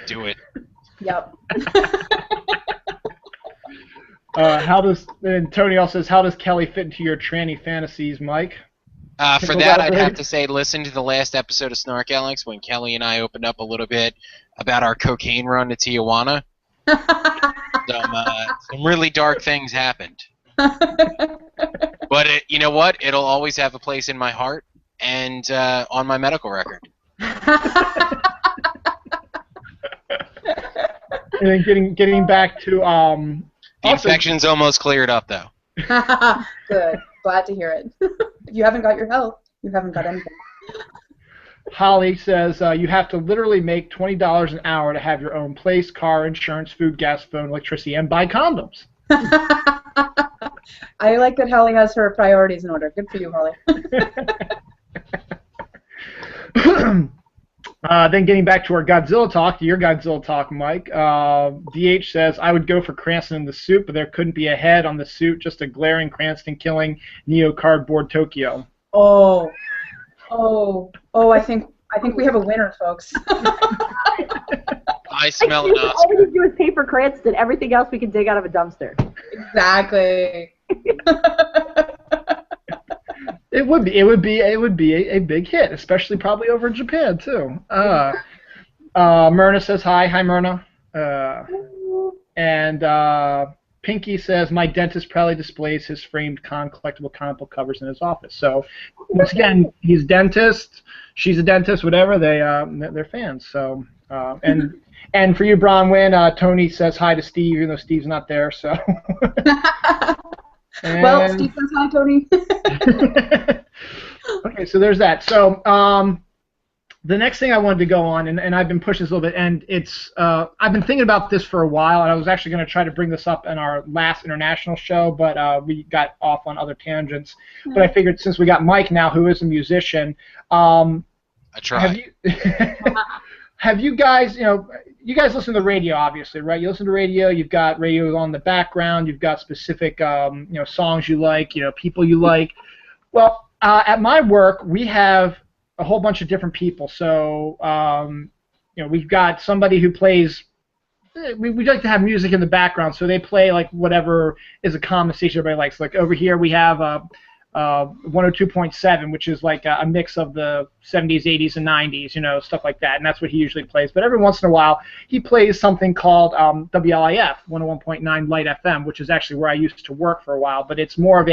Do it. Yep. And Tony also says, how does Kelly fit into your tranny fantasies, Mike? For that, I'd have to say listen to the last episode of Snark Alex when Kelly and I opened up a little bit about our cocaine run to Tijuana. Some really dark things happened. But you know what? It'll always have a place in my heart and on my medical record. And then getting back to the infection's almost cleared up though. Good. Glad to hear it. If you haven't got your health, you haven't got anything. Holly says you have to literally make $20 an hour to have your own place, car, insurance, food, gas, phone, electricity, and buy condoms. I like that Holly has her priorities in order. Good for you, Holly. Then getting back to our Godzilla talk, to your Godzilla talk, Mike, DH says, I would go for Cranston in the suit, but there couldn't be a head on the suit, just a glaring Cranston killing Neo Cardboard Tokyo. Oh, I think we have a winner, folks. I smell an Oscar. All we can do is pay for Cranston. Everything else we can dig out of a dumpster. Exactly. It would be a big hit, especially probably over in Japan too. Myrna says hi Myrna, and Pinky says my dentist proudly displays his framed collectible comic book covers in his office. So once again, he's a dentist, she's a dentist, whatever. They're fans. So and for you, Bronwyn, Tony says hi to Steve, even though Steve's not there. So. Well, Steve says hi, Tony. Okay, so there's that. So the next thing I wanted to go on, and I've been pushing this a little bit, and it's I've been thinking about this for a while, and I was actually going to try to bring this up in our last international show, but we got off on other tangents. Mm-hmm. But I figured since we got Mike now, who is a musician, I tried. Have you guys, you guys listen to the radio, obviously, right? You listen to radio, you've got radio on the background, you've got specific, songs you like, people you like. Well, at my work, we have a whole bunch of different people. So, we've got somebody who plays, we like to have music in the background, so they play, like, whatever is a common station everybody likes. Like, over here we have 102.7, which is like a mix of the 70s, 80s, and 90s, stuff like that, and that's what he usually plays. But every once in a while, he plays something called WLIF, 101.9 Light FM, which is actually where I used to work for a while. But it's more of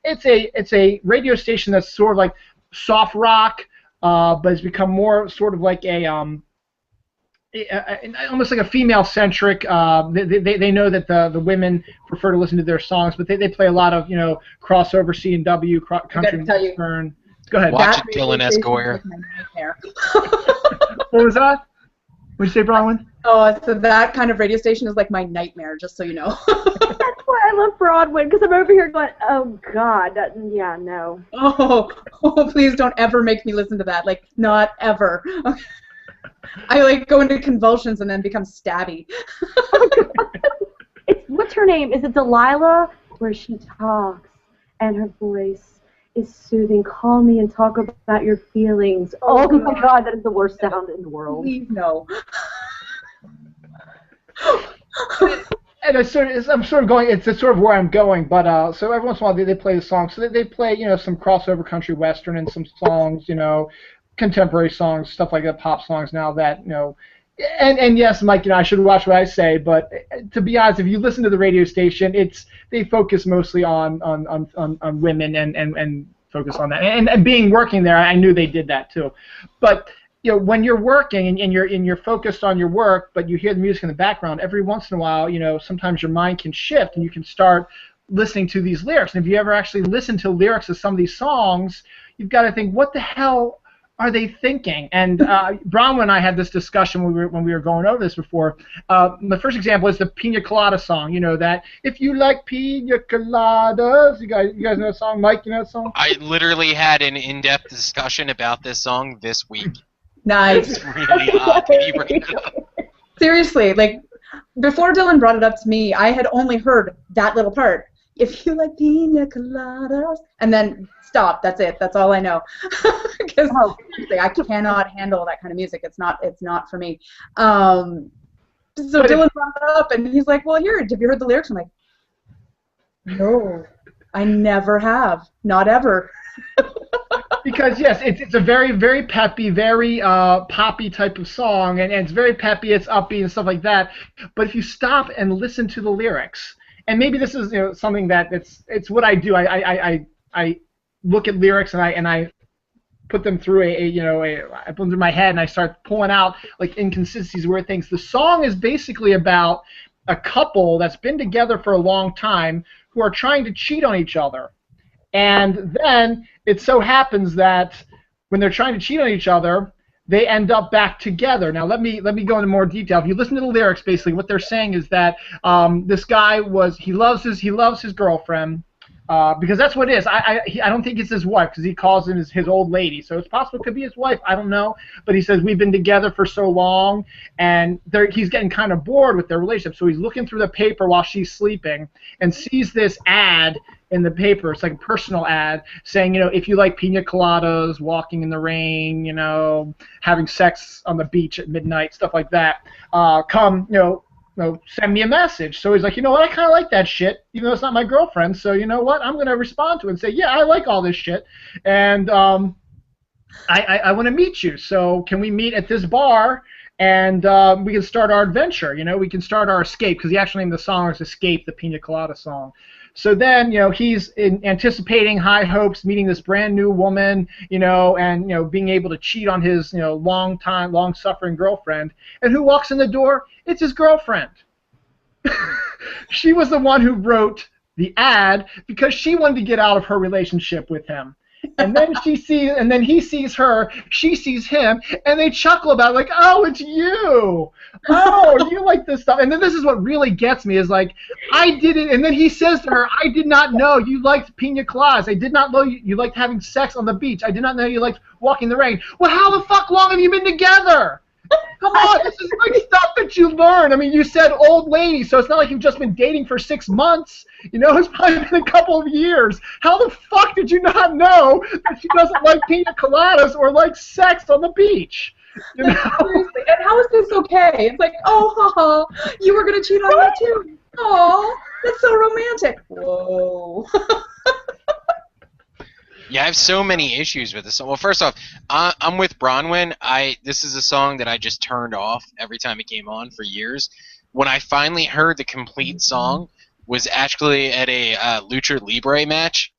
it's a radio station that's sort of like soft rock, but it's become more sort of like almost like a female-centric. They know that the women prefer to listen to their songs, but they play a lot of crossover C&W, country western. Go ahead. Watch it, Dylan S. Goyer. What was that? What did you say, Bronwyn? Oh, so that kind of radio station is like my nightmare, just so you know. That's why I love Bronwyn, because I'm over here going, oh God, no. Oh, please don't ever make me listen to that. Like, not ever. Okay. I go into convulsions and then become stabby. What's her name? Is it Delilah? Where she talks and her voice is soothing. Call me and talk about your feelings. Oh my God, that is the worst sound in the world. Please no. And I'm sort of going. It's sort of where I'm going. But so every once in a while they play the songs. So they play some crossover country western and some songs contemporary songs, stuff like that, pop songs now that, and yes, Mike, I should watch what I say, but to be honest, if you listen to the radio station, they focus mostly on women and focus on that. And being working there, I knew they did that too. But, you know, when you're working and you're focused on your work, but you hear the music in the background, every once in a while, you know, sometimes your mind can shift and you can start listening to these lyrics. And if you ever actually listen to lyrics of some of these songs, you've got to think, what the hell are they thinking? And Bronwyn and I had this discussion when we were going over this before. The first example is the Pina Colada song. You know that if you like pina coladas, you guys know that song? Mike, you know that song? I literally had an in-depth discussion about this song this week. Nice. It's really odd. Can you bring it up? Seriously, like before Dylan brought it up to me, I had only heard that little part. If you like pina coladas, and then stop. That's it. That's all I know. Because I cannot handle that kind of music. It's not for me. So Dylan brought it up, and he's like, "Well, here, have you heard the lyrics?" I'm like, "No, I never have. Not ever." Because yes, it's a very, very peppy, very poppy type of song, and it's very peppy, it's upbeat and stuff like that. But if you stop and listen to the lyrics, and maybe this is, you know, something that it's what I do. I look at lyrics and I put them through I put them through my head and I start pulling out like inconsistencies, weird things. The song is basically about a couple that's been together for a long time who are trying to cheat on each other. And then it so happens that when they're trying to cheat on each other, they end up back together. Now let me go into more detail. If you listen to the lyrics, basically what they're saying is that this guy he loves his girlfriend because that's what it is. I don't think it's his wife because he calls him his old lady. So it's possible it could be his wife. I don't know. But he says we've been together for so long, and he's getting kind of bored with their relationship. So he's looking through the paper while she's sleeping and sees this ad in the paper. It's like a personal ad saying, you know, if you like pina coladas, walking in the rain, you know, having sex on the beach at midnight, stuff like that, come, you know, send me a message. So he's like, you know what, I kind of like that shit, even though it's not my girlfriend. So you know what, I'm going to respond to it and say, yeah, I like all this shit, and I want to meet you. So can we meet at this bar? And we can start our adventure. You know, we can start our escape, because the actual name of the song is "Escape," the Pina Colada song. So then, you know, he's anticipating high hopes, meeting this brand new woman, you know, and, you know, being able to cheat on his, you know, long-suffering girlfriend. And who walks in the door? It's his girlfriend. She was the one who wrote the ad because she wanted to get out of her relationship with him. And then he sees her, she sees him, and they chuckle about it, like, oh, it's you. Oh, you like this stuff. And then this is what really gets me, is like, I did it, and then he says to her, I did not know you liked pina coladas. I did not know you liked having sex on the beach. I did not know you liked walking in the rain. Well, how the fuck long have you been together? Come on, this is like stuff that you learn. I mean, you said old lady, so it's not like you've just been dating for 6 months. You know, it's probably been a couple of years. How the fuck did you not know that she doesn't like pina coladas or like sex on the beach? You know? Seriously, and how is this okay? It's like, oh, haha, you were going to cheat on me too. Oh, that's so romantic. Whoa. Yeah, I have so many issues with this. Well, first off, I'm with Bronwyn. This is a song that I just turned off every time it came on for years. When I finally heard the complete song, was actually at a Lucha Libre match.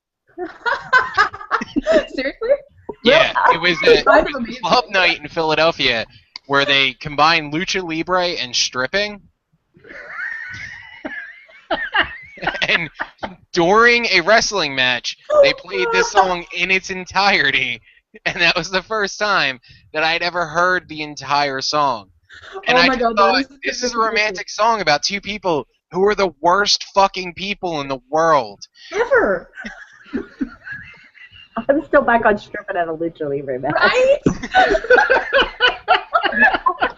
Seriously? Yeah, it was a club night in Philadelphia where they combined Lucha Libre and stripping. And during a wrestling match, they played this song in its entirety, and that was the first time that I'd ever heard the entire song. And I just thought, this is a romantic song about two people who are the worst fucking people in the world. Ever. I'm still back on stripping at a Lucha Libre match. Right?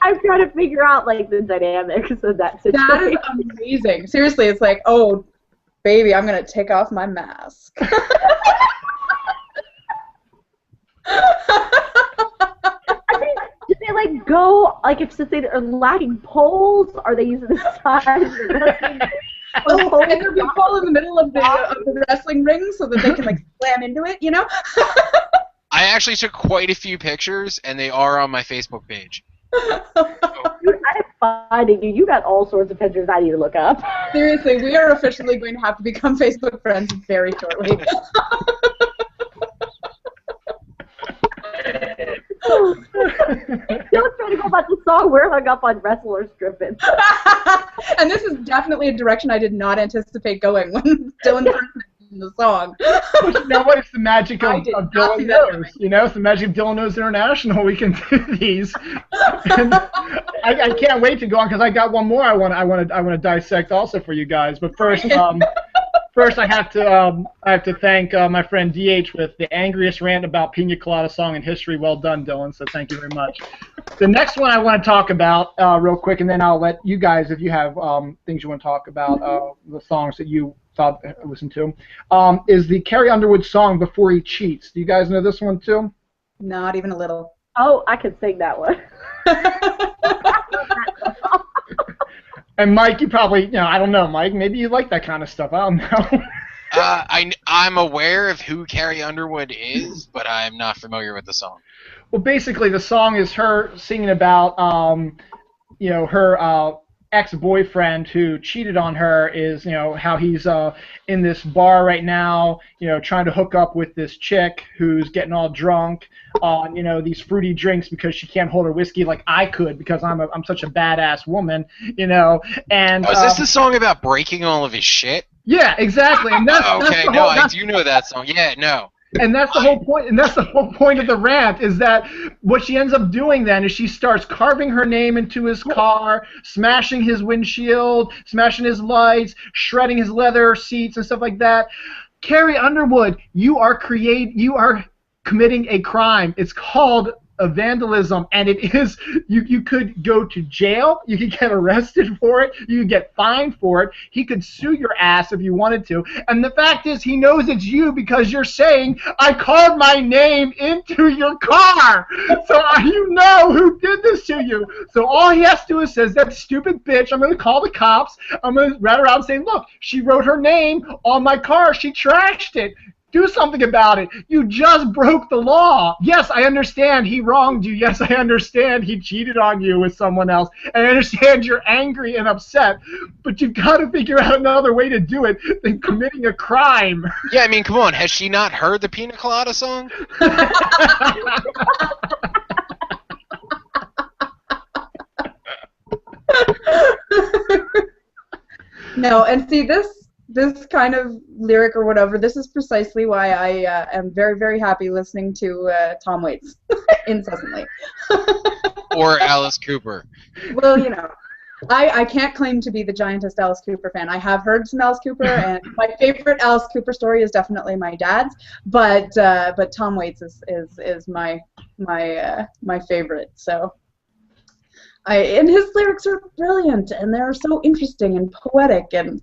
I'm trying to figure out, like, the dynamics of that situation. That is amazing. Seriously, it's like, oh, baby, I'm going to take off my mask. I mean, do they, like, go, like, if since they are lacking poles, are they using the sides of the wrestling? Oh, and there'll be a pole in the middle of the wrestling ring so that they can, like, slam into it, you know? I actually took quite a few pictures, and they are on my Facebook page. Dude, I'm finding you. You got all sorts of pictures I need to look up. Seriously, we are officially going to have to become Facebook friends very shortly. We're hung up on wrestlers stripping. And this is definitely a direction I did not anticipate going when Dylan in the song. But you know what? It's the magic of Dylan Knows. You know, it's the magic of Dylan Knows International. We can do these. And I can't wait to go on because I got one more I want to dissect also for you guys. But first, first I have to thank my friend DH with the angriest rant about Pina Colada song in history. Well done, Dylan. So thank you very much. The next one I want to talk about real quick, and then I'll let you guys, if you have things you want to talk about, the songs that you thought listen to, is the Carrie Underwood song "Before He Cheats." Do you guys know this one too? Not even a little. Oh, I could sing that one. And Mike, you probably, I don't know, Mike, maybe you like that kind of stuff. I don't know. I'm aware of who Carrie Underwood is, but I'm not familiar with the song. Well, basically, the song is her singing about, her ex-boyfriend who cheated on her. Is how he's in this bar right now, trying to hook up with this chick who's getting all drunk on these fruity drinks because she can't hold her whiskey like I could because I'm such a badass woman, And is this the song about breaking all of his shit? Yeah, exactly. And that's okay. That's no, I do know that song. Yeah, no. And that's the whole point. And that's the whole point of the rant is that what she ends up doing then is she starts carving her name into his car, smashing his windshield, smashing his lights, shredding his leather seats and stuff like that. Carrie Underwood, you are committing a crime. It's called a vandalism, and it is you could go to jail, you could get arrested for it, you could get fined for it, he could sue your ass if you wanted to, and the fact is he knows it's you because you're saying I carved my name into your car, so you know who did this to you. So all he has to do is says, that stupid bitch, I'm going to call the cops, I'm going to run around and say, look, she wrote her name on my car, she trashed it. Do something about it. You just broke the law. Yes, I understand he wronged you. Yes, I understand he cheated on you with someone else. And I understand you're angry and upset. But you've got to figure out another way to do it than committing a crime. Yeah, I mean, come on. Has she not heard the Pina Colada song? No, and see this kind of lyric or whatever, this is precisely why I am very, very happy listening to Tom Waits incessantly. Or Alice Cooper. Well, I can't claim to be the giantest Alice Cooper fan. I have heard some Alice Cooper, and my favorite Alice Cooper story is definitely my dad's, but Tom Waits is my favorite. So, and his lyrics are brilliant, and they're so interesting and poetic, and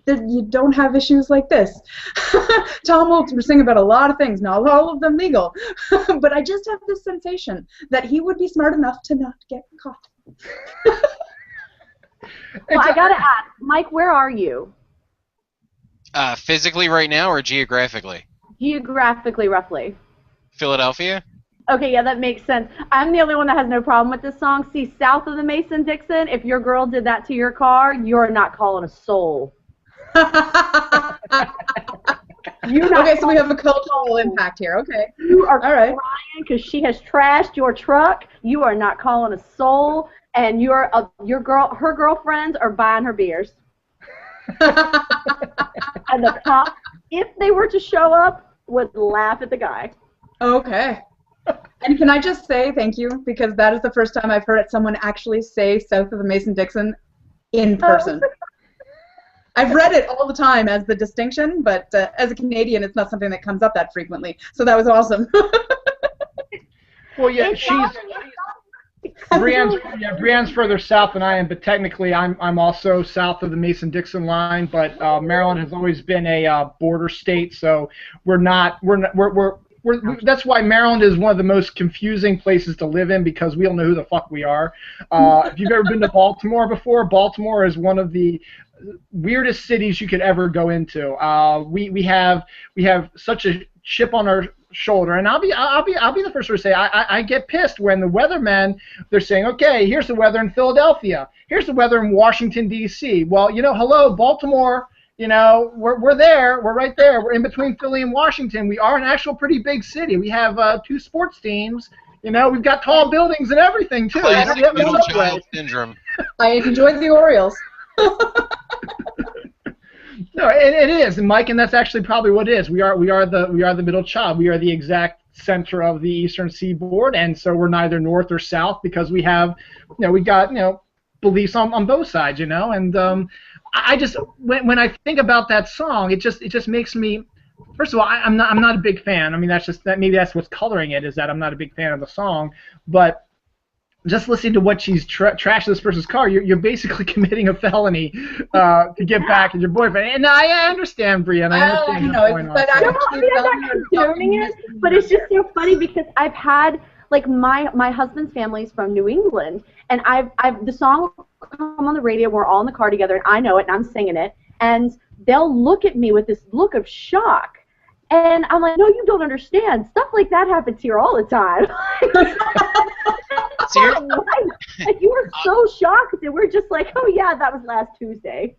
you don't have issues like this. Tom will sing about a lot of things, not all of them legal, but I just have this sensation that he would be smart enough to not get caught. Well, I gotta ask, Mike, where are you? Physically right now or geographically? Geographically, roughly. Philadelphia? Okay, yeah, that makes sense. I'm the only one that has no problem with this song. See, south of the Mason-Dixon, if your girl did that to your car, you're not calling a soul. Okay, so we have a cultural impact here. Okay. You are all right. crying because she has trashed your truck. You are not calling a soul, and her girlfriends are buying her beers. And the cops, if they were to show up, would laugh at the guy. Okay. And can I just say thank you, because that is the first time I've heard someone actually say south of the Mason-Dixon in person. I've read it all the time as the distinction, but as a Canadian, it's not something that comes up that frequently. So that was awesome. Well, yeah, Brianne's further south than I am, but technically I'm also south of the Mason-Dixon line. But Maryland has always been a border state, so that's why Maryland is one of the most confusing places to live in because we don't know who the fuck we are. If you've ever been to Baltimore before, Baltimore is one of the weirdest cities you could ever go into. We have such a chip on our shoulder, and I'll be the first to say I get pissed when the weathermen, they're saying, okay, here's the weather in Philadelphia, here's the weather in Washington D.C. Well, hello, Baltimore. We're there. We're right there. We're in between Philly and Washington. We are an actual pretty big city. We have 2 sports teams. You know, we've got tall buildings and everything too. Classic middle child syndrome. I enjoyed the Orioles. No, it is, and Mike, and that's actually probably what it is. We are the middle child. We are the exact center of the Eastern Seaboard, and so we're neither north or south because we have, we got beliefs on both sides, and I just when I think about that song, it just makes me. First of all, I'm not a big fan. I mean, maybe that's what's coloring it, is that I'm not a big fan of the song, but just listening to what she's trashed this person's car, you're basically committing a felony to get back at your boyfriend. And I understand, Brianne. I understand your point on it. I'm not condoning it, but it's just so funny because I've had my husband's family's from New England, and the song will come on the radio. We're all in the car together, and I know it, and I'm singing it, and they'll look at me with this look of shock. And I'm like, no, you don't understand. Stuff like that happens here all the time. Like, you were so shocked that we're just like, oh yeah, that was last Tuesday.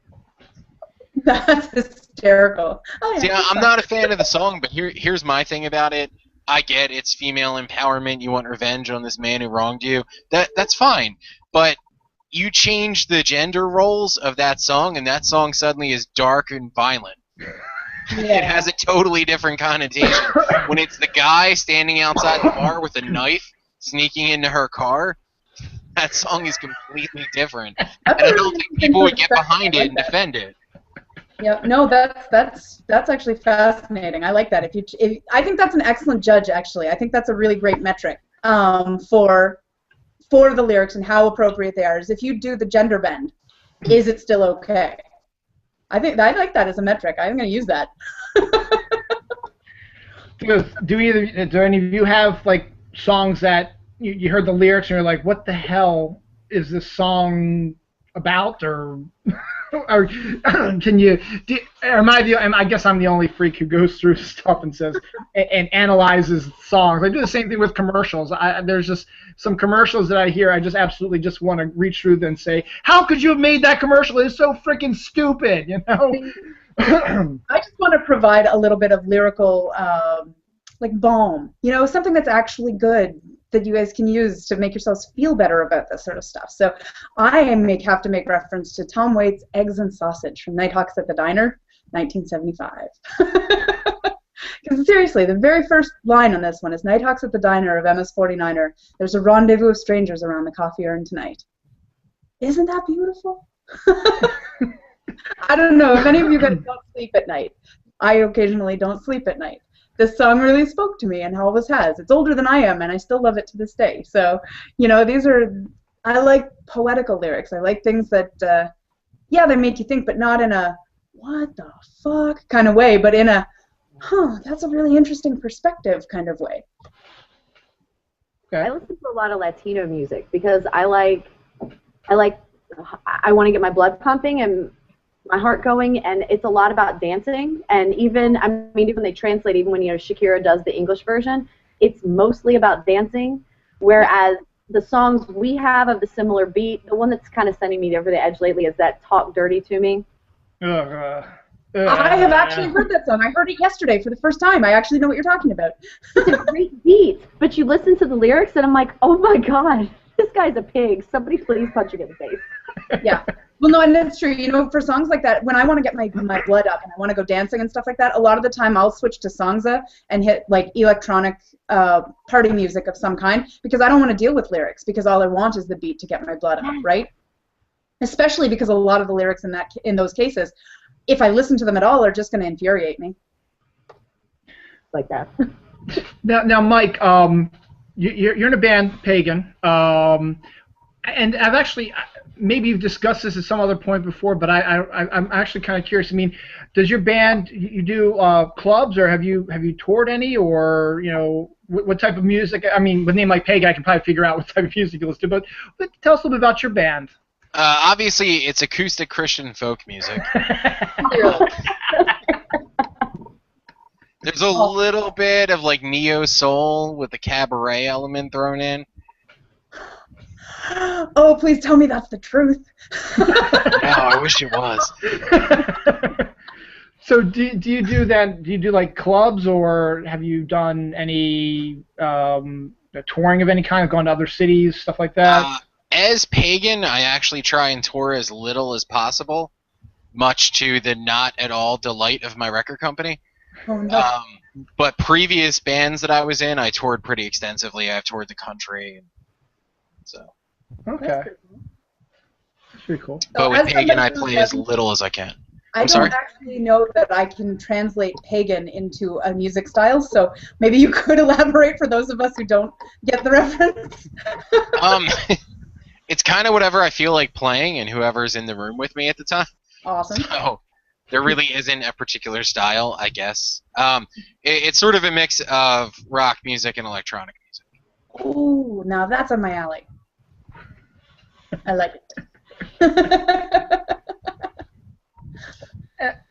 That's hysterical. Oh, yeah. See, I'm not a fan of the song, but here's my thing about it. I get it's female empowerment. You want revenge on this man who wronged you. That's fine. But you change the gender roles of that song, and that song suddenly is dark and violent. Yeah. It has a totally different connotation. When it's the guy standing outside the bar with a knife sneaking into her car, that song is completely different. And I don't think people would get behind it and defend it. Yeah, no, that's actually fascinating. I like that. I think that's an excellent judge. Actually, I think that's a really great metric for the lyrics and how appropriate they are. Is if you do the gender bend, is it still okay? I like that as a metric. I'm going to use that. Do any of you have songs that you heard the lyrics and you're like, what the hell is this song about, or can you? I guess I'm the only freak who goes through stuff and says and analyzes songs. I do the same thing with commercials. There's just some commercials that I hear. I just absolutely just want to reach through them and say, how could you have made that commercial? It's so freaking stupid, I just want to provide a little bit of lyrical, balm. Something that's actually good that you guys can use to make yourselves feel better about this sort of stuff. So I have to make reference to Tom Waits' Eggs and Sausage from Nighthawks at the Diner, 1975. Because seriously, the very first line on this one is, Nighthawks at the Diner of MS 49er, there's a rendezvous of strangers around the coffee urn tonight. Isn't that beautiful? I don't know if any of you guys don't sleep at night. I occasionally don't sleep at night. This song really spoke to me and always has. It's older than I am, and I still love it to this day. So, I like poetical lyrics. I like things that, they make you think, but not in a, what the fuck kind of way, but in a, that's a really interesting perspective kind of way. Okay. I listen to a lot of Latino music because I want to get my blood pumping and my heart going, and it's a lot about dancing. And even they translate, even when Shakira does the English version, it's mostly about dancing. Whereas the songs we have of the similar beat, the one that's kind of sending me over the edge lately is that "Talk Dirty to Me." I have actually heard that song. I heard it yesterday for the first time. I actually know what you're talking about. It's a great beat, but you listen to the lyrics, and I'm like, oh my god, this guy's a pig. Somebody please punch him in the face. Yeah. Well, no, and that's true. For songs like that, when I want to get my blood up and I want to go dancing and stuff like that, a lot of the time I'll switch to Songza and hit electronic party music of some kind, because I don't want to deal with lyrics, because all I want is the beat to get my blood up, right? Especially because a lot of the lyrics in those cases, if I listen to them at all, are just going to infuriate me. Like that. Now, Mike, you're in a band, Pagan, and I've actually. Maybe you've discussed this at some other point before, but I'm actually kind of curious. I mean, does your band, you do clubs, or have you toured any, or what type of music? I mean, with a name like Pagan, I can probably figure out what type of music you listen to. But tell us a little bit about your band. Obviously, it's acoustic Christian folk music. There's a little bit of neo soul with the cabaret element thrown in. Oh, please tell me that's the truth. No, I wish it was. So do you do clubs, or have you done any touring of any kind, going to other cities, stuff like that? As Pagan, I actually try and tour as little as possible, much to the not at all delight of my record company. Oh, no. But previous bands that I was in, I toured pretty extensively. I've toured the country, so. Okay. That's pretty cool. But with Pagan, I play as little as I can. I don't actually know that I can translate Pagan into a music style, so maybe you could elaborate for those of us who don't get the reference. It's kind of whatever I feel like playing and whoever's in the room with me at the time. Awesome. So there really isn't a particular style, I guess. It's sort of a mix of rock music and electronic music. Ooh, now that's on my alley. I like it.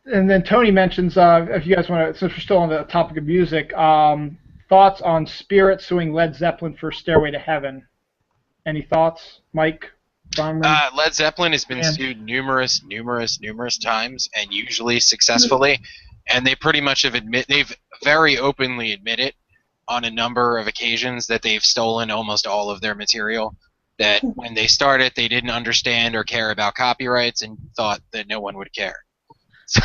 And then Tony mentions, if you guys want to, since we're still on the topic of music, thoughts on Spirit suing Led Zeppelin for Stairway to Heaven. Any thoughts, Mike? Bronwyn? Led Zeppelin has been sued numerous times, and usually successfully. And they pretty much they've very openly admitted on a number of occasions that they've stolen almost all of their material. That when they started, they didn't understand or care about copyrights and thought that no one would care. So,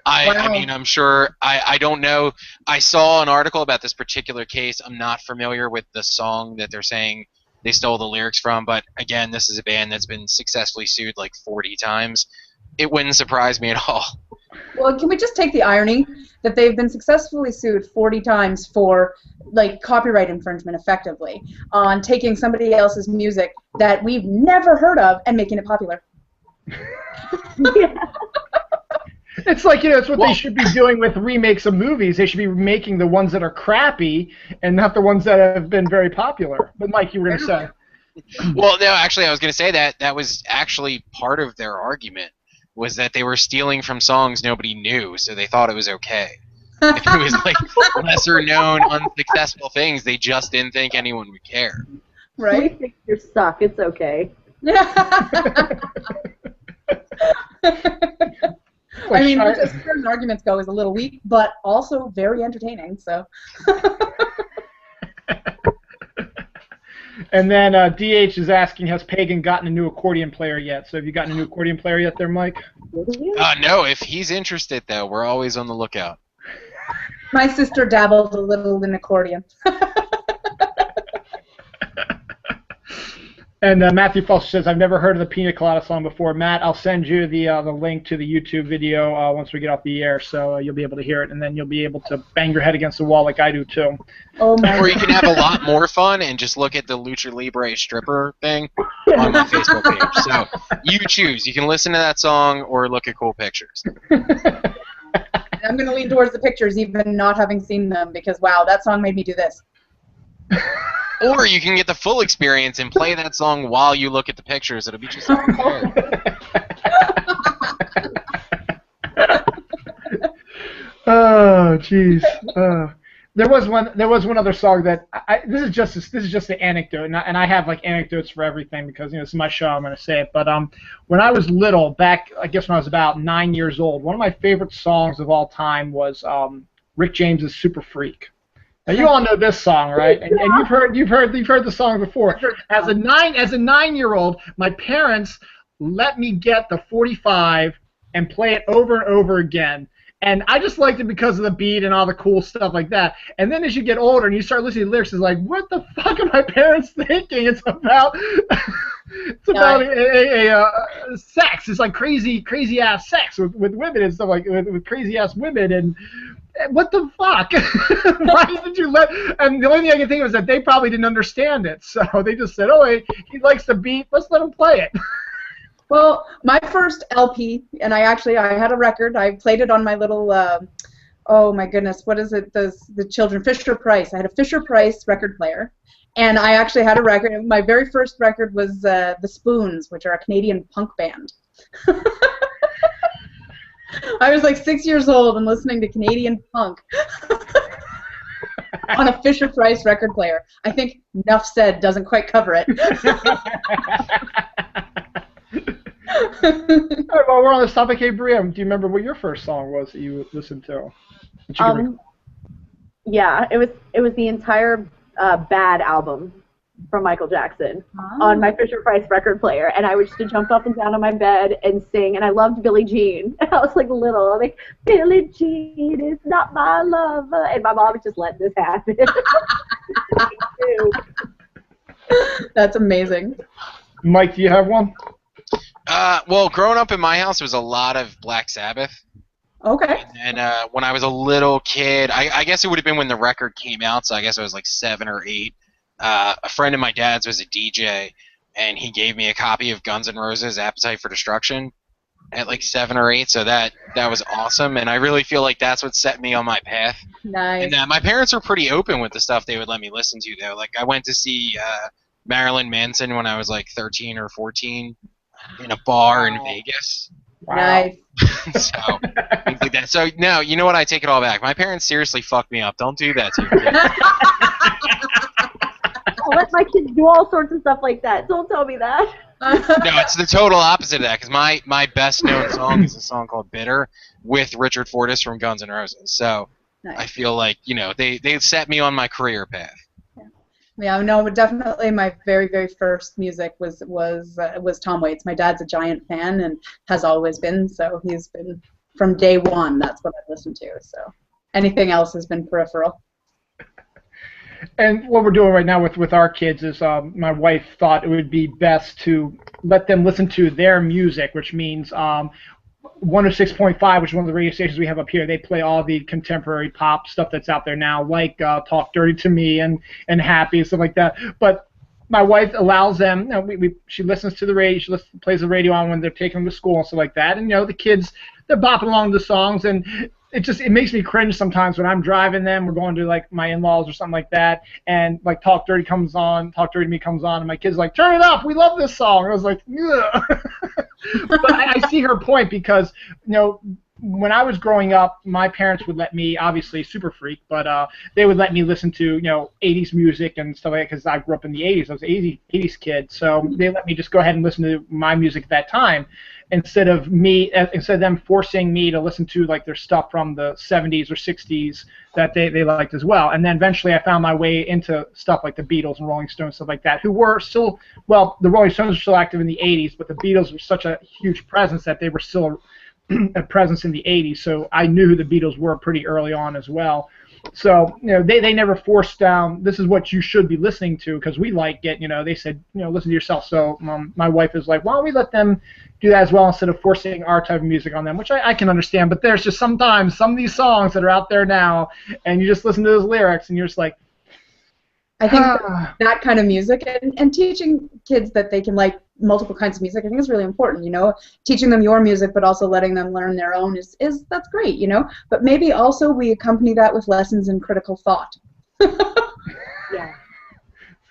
I mean, I'm sure, I don't know. I saw an article about this particular case. I'm not familiar with the song that they're saying they stole the lyrics from, but again, this is a band that's been successfully sued like 40 times. It wouldn't surprise me at all. Well, can we just take the irony that they've been successfully sued 40 times for like copyright infringement, effectively, on taking somebody else's music that we've never heard of and making it popular? Yeah. It's like, it's what they should be doing with remakes of movies. They should be making the ones that are crappy and not the ones that have been very popular. But Mike, you were going to say. Well, no, actually, I was going to say that was actually part of their argument, was that they were stealing from songs nobody knew, so they thought it was okay. If it was like lesser-known, unsuccessful things, they just didn't think anyone would care. Right? We think you suck. It's okay. I mean, as certain arguments go, is a little weak, but also very entertaining. So. And then DH is asking, has Pagan gotten a new accordion player yet? So have you gotten a new accordion player yet there, Mike? No, if he's interested, though, we're always on the lookout. My sister dabbled a little in accordion. And Matthew Foster says, I've never heard of the Pina Colada song before. Matt, I'll send you the link to the YouTube video once we get off the air, so you'll be able to hear it, and then you'll be able to bang your head against the wall like I do, too. Oh my Or you can have a lot more fun and just look at the Lucha Libre stripper thing on my Facebook page. So you choose. You can listen to that song or look at cool pictures. I'm going to lean towards the pictures, even not having seen them, because, wow, that song made me do this. Or you can get the full experience and play that song while you look at the pictures. It'll be just like Oh, jeez. There was one other song that this is just an anecdote, and I have like anecdotes for everything because this is my show. I'm going to say it, but when I was little, back I guess when I was about 9 years old, one of my favorite songs of all time was Rick James's "Super Freak." Now you all know this song, right? And you've heard the song before. As a 9-year-old, my parents let me get the 45 and play it over and over again. And I just liked it because of the beat and all the cool stuff like that. And then as you get older and you start listening to the lyrics, it's like, what the fuck are my parents thinking? It's about a sex. It's like crazy ass sex with women and stuff, like with crazy ass women, and what the fuck? Why did you let? And the only thing I can think of is that they probably didn't understand it, so they just said, "Oh, he likes the beat. Let's let him play it." Well, my first LP, and I had a record. I played it on my little, oh my goodness, what is it? The children, Fisher Price. I had a Fisher Price record player, and I actually had a record. My very first record was the Spoons, which are a Canadian punk band. I was like 6 years old and listening to Canadian punk on a Fisher Price record player. I think Nuff Said doesn't quite cover it. All right, well, we're on this topic. Hey, Brianne, do you remember what your first song was that you listened to? Yeah, it was the entire Bad album from Michael Jackson on my Fisher-Price record player, and I would just jump up and down on my bed and sing, and I loved Billie Jean. I was like little, like, Billie Jean is not my lover, and my mom would just let this happen. That's amazing. Mike, do you have one? Well, growing up in my house, there was a lot of Black Sabbath. Okay. And when I was a little kid, I guess it would have been when the record came out, so I guess I was like 7 or 8. A friend of my dad's was a DJ, and he gave me a copy of Guns N' Roses' Appetite for Destruction at like 7 or 8, so that was awesome, and I really feel like that's what set me on my path. Nice. And my parents were pretty open with the stuff they would let me listen to, though. Like, I went to see Marilyn Manson when I was like 13 or 14 in a bar in Vegas. Wow. Nice. So, things like that. So, no, you know what? I take it all back. My parents seriously fucked me up. Don't do that to your kids. I'll let my kids do all sorts of stuff like that. Don't tell me that. No, it's the total opposite of that, because my best-known song is a song called Bitter with Richard Fortus from Guns N' Roses. So, Nice. I feel like, they set me on my career path. Yeah, no, but definitely my very, very first music was Tom Waits. My dad's a giant fan and has always been, so he's been from day one. That's what I've listened to. So anything else has been peripheral. And what we're doing right now with our kids is my wife thought it would be best to let them listen to their music, which means 106.5, which is one of the radio stations we have up here. They play all the contemporary pop stuff that's out there now, like Talk Dirty to Me and Happy and stuff like that. But my wife allows them. She listens to the radio. She plays the radio on when they're taking them to school and stuff like that. And the kids, they're bopping along to the songs, and it makes me cringe sometimes when I'm driving them. We're going to like my in-laws or something like that, and like Talk Dirty to Me comes on, and my kids are like, turn it up, we love this song. I was like, yeah. But I see her point, because when I was growing up, my parents would let me, obviously super freak, but they would let me listen to 80s music and stuff like that, because I grew up in the 80s. I was an 80s kid, so they let me just go ahead and listen to my music at that time, instead of them forcing me to listen to like their stuff from the 70s or 60s that they liked as well. And then eventually I found my way into stuff like the Beatles and Rolling Stones, stuff like that, who were still, well, the Rolling Stones were still active in the 80s, but the Beatles were such a huge presence that they were still a presence in the 80s, so I knew who the Beatles were pretty early on as well. So they never forced down, this is what you should be listening to because we like it. They said, listen to yourself. So my wife is like, why don't we let them do that as well instead of forcing our type of music on them, which I can understand. But there's just sometimes some of these songs that are out there now, and you just listen to those lyrics and you're just like, I think that kind of music and teaching kids that they can like multiple kinds of music, I think is really important. Teaching them your music, but also letting them learn their own is that's great. But maybe also we accompany that with lessons in critical thought. Yeah.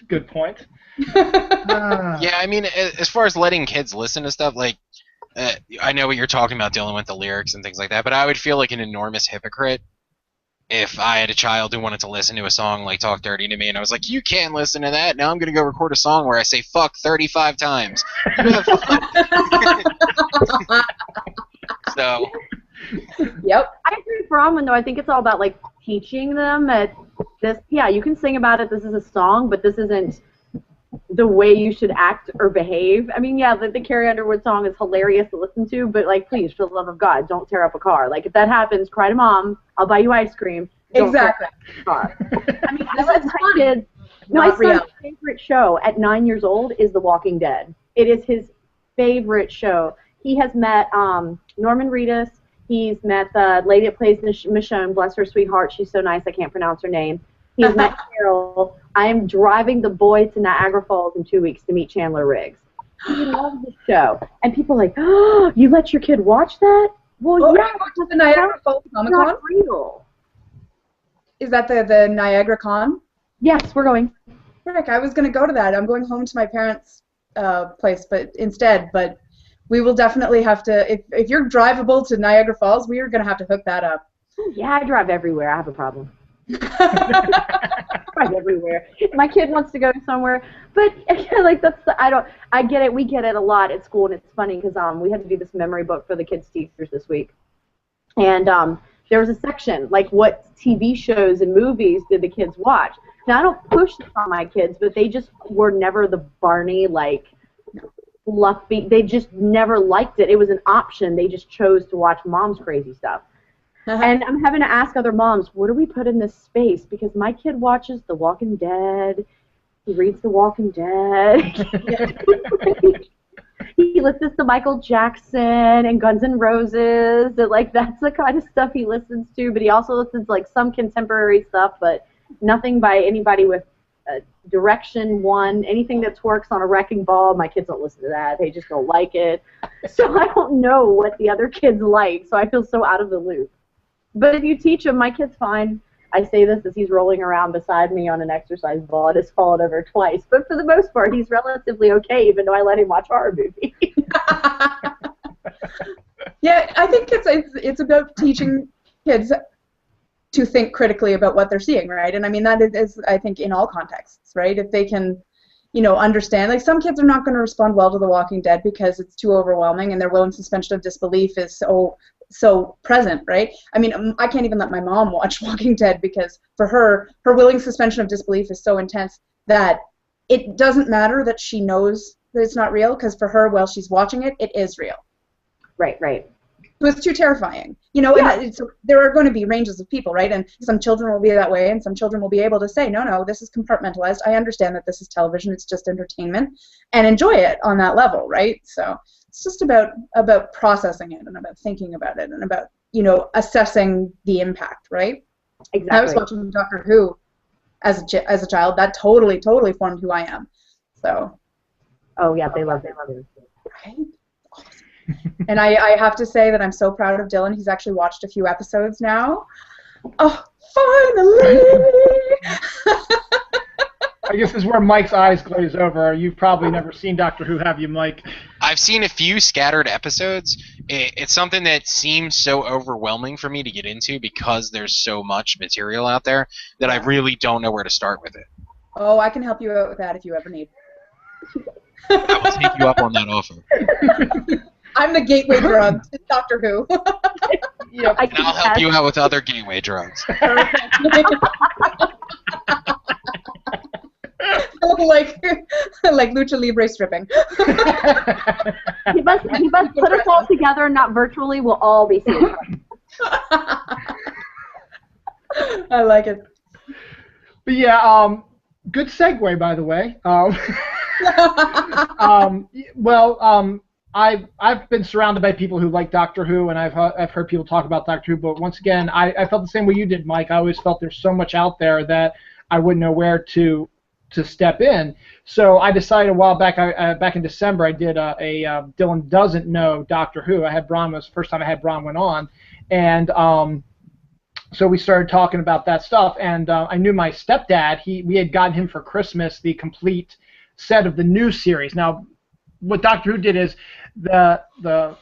Good point. Yeah, I mean, as far as letting kids listen to stuff, like I know what you're talking about, Dylan, with the lyrics and things like that, but I would feel like an enormous hypocrite if I had a child who wanted to listen to a song like Talk Dirty to Me, and I was like, you can't listen to that. Now I'm going to go record a song where I say fuck 35 times. So. Yep. I agree with Bronwyn, though. I think it's all about, like, teaching them that this, yeah, you can sing about it, this is a song, but this isn't the way you should act or behave. I mean, yeah, the Carrie Underwood song is hilarious to listen to, but, like, please, for the love of God, don't tear up a car. Like, if that happens, cry to Mom. I'll buy you ice cream. Don't Exactly. tear up a car. I mean, I let my kids. My son's favorite show at 9 years old is The Walking Dead. It is his favorite show. He has met Norman Reedus. He's met the lady that plays Michonne, bless her sweetheart. She's so nice, I can't pronounce her name. He's met Carol. I am driving the boy to Niagara Falls in 2 weeks to meet Chandler Riggs. He loves the show. And people are like, oh, you let your kid watch that? Well, yeah. To the Niagara Falls Comic Con? Not real. Is that the Niagara Con? Yes, we're going. Frick, I was going to go to that. I'm going home to my parents' place, but we will definitely have to, if you're drivable to Niagara Falls, we are going to have to hook that up. Yeah, I drive everywhere. I have a problem. Drive everywhere. My kid wants to go somewhere, but like I get it. We get it a lot at school, and it's funny because we had to do this memory book for the kids' teachers this week, and there was a section like what TV shows and movies did the kids watch. Now, I don't push this on my kids, but they just were never the Barney, like, fluffy. They just never liked it. It was an option. They just chose to watch mom's crazy stuff. And I'm having to ask other moms, what do we put in this space? Because my kid watches The Walking Dead. He reads The Walking Dead. He listens to Michael Jackson and Guns N' Roses. And, like, that's the kind of stuff he listens to. But he also listens to, like, some contemporary stuff, but nothing by anybody with Direction One. Anything that twerks on a wrecking ball, my kids don't listen to that. They just don't like it. So I don't know what the other kids like. So I feel so out of the loop. But if you teach him, my kid's fine. I say this as he's rolling around beside me on an exercise ball and has fallen over twice. But for the most part, he's relatively okay, even though I let him watch horror movies. Yeah, I think it's about teaching kids to think critically about what they're seeing, right? And I mean, that is, I think, in all contexts, right? If they can, understand. Like, some kids are not going to respond well to The Walking Dead because it's too overwhelming and their willing suspension of disbelief is so present, right? I mean, I can't even let my mom watch Walking Dead because for her willing suspension of disbelief is so intense that it doesn't matter that she knows that it's not real, because for her, while she's watching it, it is real. Right. So it's too terrifying. And there are going to be ranges of people, right? And some children will be that way, and some children will be able to say, no, this is compartmentalized. I understand that this is television. It's just entertainment, and enjoy it on that level, right? So it's just about processing it and about thinking about it and about, assessing the impact, right? Exactly. I was watching Doctor Who as a child. That totally formed who I am. So. Oh, yeah, they love it. Right? And I have to say that I'm so proud of Dylan. He's actually watched a few episodes now. Oh, finally! I guess this is where Mike's eyes glaze over. You've probably never seen Doctor Who, have you, Mike? I've seen a few scattered episodes. It's something that seems so overwhelming for me to get into because there's so much material out there that I really don't know where to start with it. Oh, I can help you out with that if you ever need. I will take you up on that offer. I'm the gateway drug to Doctor Who. Yep. And I'll help you out with other gateway drugs. like Lucha Libre stripping. He must put us all together, not virtually. We'll all be seeing. I like it. But yeah, good segue, by the way. I've been surrounded by people who like Doctor Who, and I've heard people talk about Doctor Who. But once again, I felt the same way you did, Mike. I always felt there's so much out there that I wouldn't know where to step in. So I decided a while back, back in December, I did a Dylan Doesn't Know Doctor Who. I had Bronwyn, it was the first time I had Bronwyn on, and so we started talking about that stuff. And I knew my stepdad. We had gotten him for Christmas the complete set of the new series. Now, what Doctor Who did is the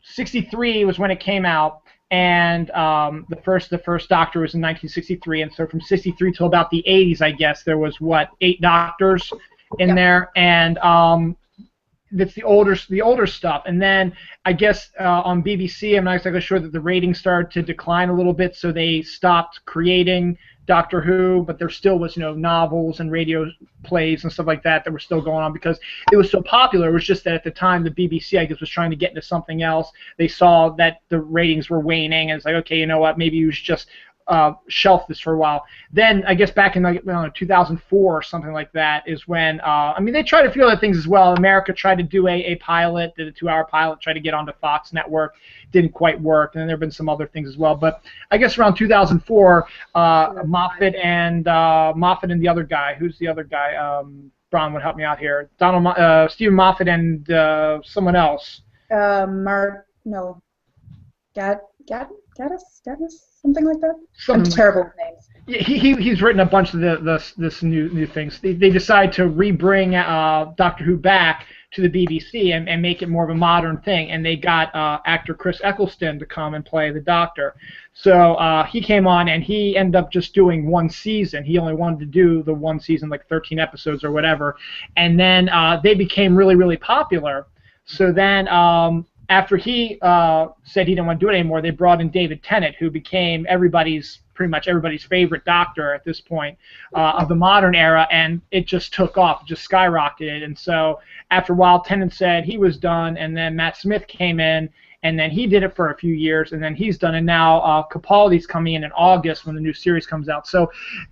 63 was when it came out, and the first Doctor was in 1963, and so from 63 till about the 80s, I guess, there was 8 Doctors in there, and that's the older stuff. And then I guess on BBC, I'm not exactly sure, that the ratings started to decline a little bit, so they stopped creating Doctor Who, but there still was, novels and radio plays and stuff like that were still going on because it was so popular. It was just that at the time the BBC, I guess, was trying to get into something else. They saw that the ratings were waning, and it's like, okay, you know what, maybe you should just shelf this for a while. Then I guess back in 2004 or something like that is when they tried a few other things as well. America tried to do a pilot, did a 2-hour pilot, tried to get onto Fox Network, didn't quite work, and then there have been some other things as well. But I guess around 2004, Moffat and the other guy, who's the other guy? Bronwyn, help me out here. Stephen Moffat and someone else. Gaddis, something like that. I'm terrible with names. He's written a bunch of this new things. They decide to rebring Doctor Who back to the BBC and make it more of a modern thing, and they got actor Chris Eccleston to come and play the Doctor. So he came on, and he ended up just doing one season. He only wanted to do the one season, like 13 episodes or whatever, and then they became really, really popular. So then after he said he didn't want to do it anymore, they brought in David Tennant, who became everybody's pretty much everybody's favorite Doctor at this point of the modern era, and it just took off, just skyrocketed. And so after a while, Tennant said he was done, and then Matt Smith came in, and then he did it for a few years, and then he's done it. Now Capaldi's coming in August when the new series comes out. So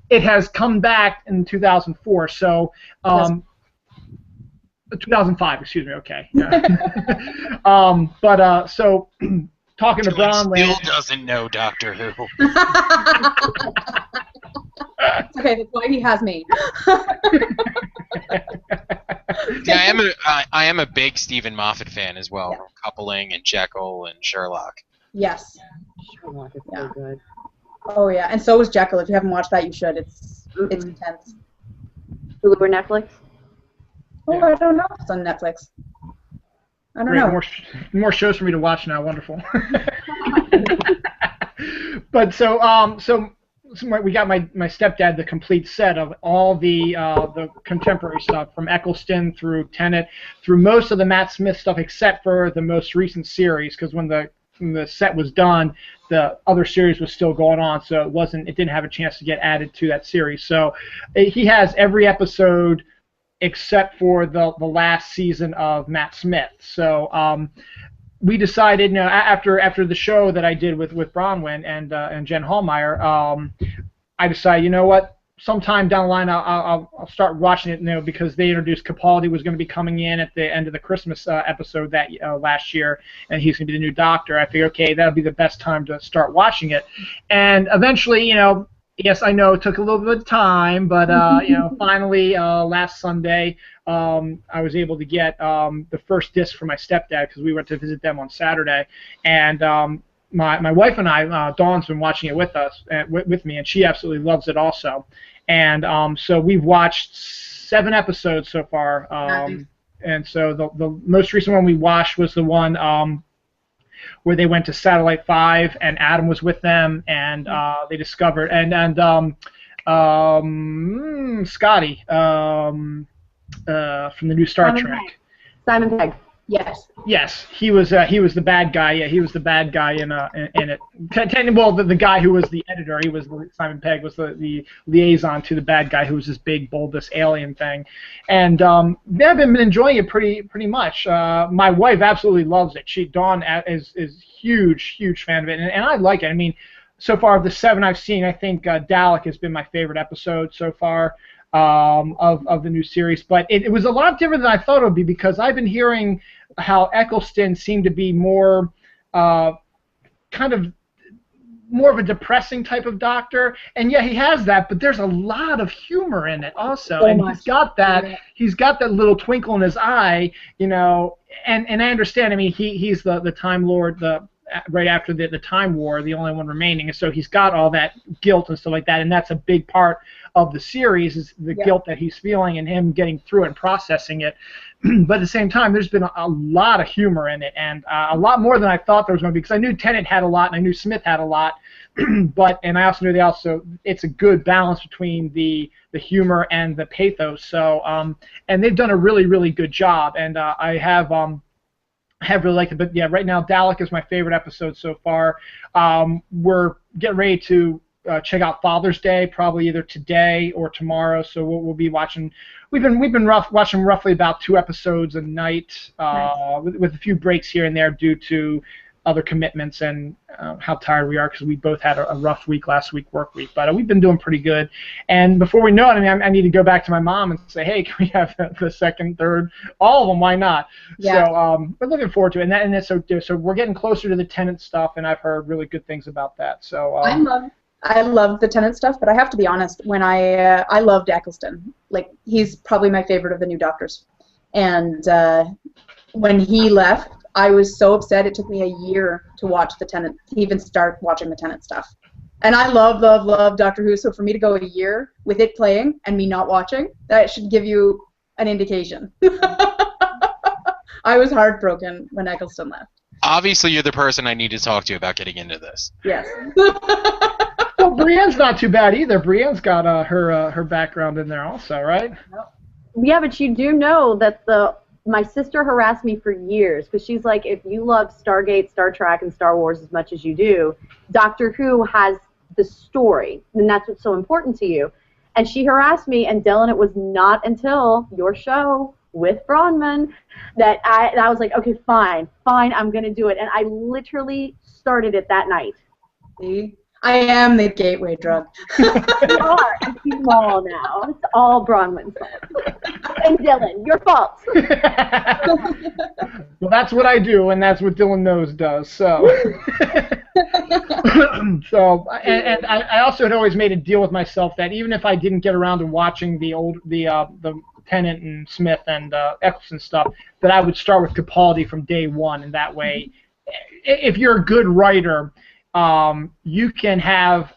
it has come back in 2004. So 2005, excuse me. Okay. Yeah. So talking to Bronwyn. Still doesn't know Doctor Who. Okay, that's why he has me. Yeah, I am a big Stephen Moffat fan as well. Yeah. Coupling and Jekyll and Sherlock. Yes. Sherlock is so good. Oh yeah, and so is Jekyll. If you haven't watched that, you should. It's intense. Hulu or Netflix? Oh, yeah. I don't know. It's on Netflix. I don't know. More shows for me to watch now. Wonderful. But so we got my stepdad the complete set of all the contemporary stuff from Eccleston through Tennant through most of the Matt Smith stuff except for the most recent series, because when the set was done, the other series was still going on, so it didn't have a chance to get added to that series. So he has every episode except for the last season of Matt Smith. So we decided, after the show that I did with Bronwyn and Jen Hallmeyer, I decided, you know what, sometime down the line I'll start watching it, because they introduced Capaldi was going to be coming in at the end of the Christmas episode that last year, and he's going to be the new Doctor. I figured, okay, that'll be the best time to start watching it, and eventually, yes, I know it took a little bit of time, but finally last Sunday I was able to get the first disc for my stepdad, because we went to visit them on Saturday, and my wife and I, Dawn's been watching it with us, with me, and she absolutely loves it also, and so we've watched 7 episodes so far, and so the most recent one we watched was the one where they went to Satellite 5 and Adam was with them, and they discovered Scotty from the new Star Trek. Simon Pegg. Yes, he was the bad guy. Yeah, he was the bad guy in it. Well, the guy who was the editor, Simon Pegg was the liaison to the bad guy, who was this big bulbous alien thing, and I've been enjoying it pretty much. My wife absolutely loves it. Dawn is huge fan of it, and I like it. I mean, so far of the 7 I've seen, I think Dalek has been my favorite episode so far of the new series, but it was a lot different than I thought it would be, because I've been hearing how Eccleston seemed to be more kind of more of a depressing type of Doctor, and yeah, he has that, but there's a lot of humor in it also, and he's got that little twinkle in his eye, and I understand. I mean, he's the Time Lord, right after the Time War, the only one remaining, and so he's got all that guilt and stuff like that, and that's a big part of the series, is the guilt that he's feeling and him getting through it and processing it. But at the same time, there's been a lot of humor in it, and a lot more than I thought there was going to be, because I knew Tennant had a lot and I knew Smith had a lot, and I also knew it's a good balance between the humor and the pathos. So and they've done a really good job, and I have really liked it. But yeah, right now Dalek is my favorite episode so far. We're getting ready to check out Father's Day, probably either today or tomorrow. So we'll be watching. We've been watching roughly about 2 episodes a night, with a few breaks here and there due to other commitments and how tired we are, because we both had a rough week last week, work week. But we've been doing pretty good. And before we know it, I mean, I need to go back to my mom and say, hey, can we have the second, third, all of them? Why not? Yeah. So we're looking forward to it. And so we're getting closer to the Tennant stuff, and I've heard really good things about that. So I love the Tennant stuff, but I have to be honest, when I loved Eccleston. Like, he's probably my favorite of the new Doctors. And when he left, I was so upset. It took me a year to watch the Tennant, to even start watching the Tennant stuff. And I love Doctor Who, so for me to go a year with it playing and me not watching, that should give you an indication. I was heartbroken when Eccleston left. Obviously, you're the person I need to talk to about getting into this. Yes. Well, Brianne's not too bad either. Brianne's got her background in there also, right? Yeah, but you do know that my sister harassed me for years, because she's like, if you love Stargate, Star Trek, and Star Wars as much as you do, Doctor Who has the story, and that's what's so important to you. And she harassed me, and Dylan, it was not until your show with Bronwyn that I was like, okay, fine, I'm going to do it. And I literally started it that night. See? I am the gateway drug. You are. I'm small now. It's all Bronwyn's fault. And Dylan, your fault. Well, that's what I do, and that's what Dylan Knows does. So, and I also had always made a deal with myself that even if I didn't get around to watching the Tennant and Smith and Eccleston stuff, that I would start with Capaldi from day one, and that way, if you're a good writer, you can have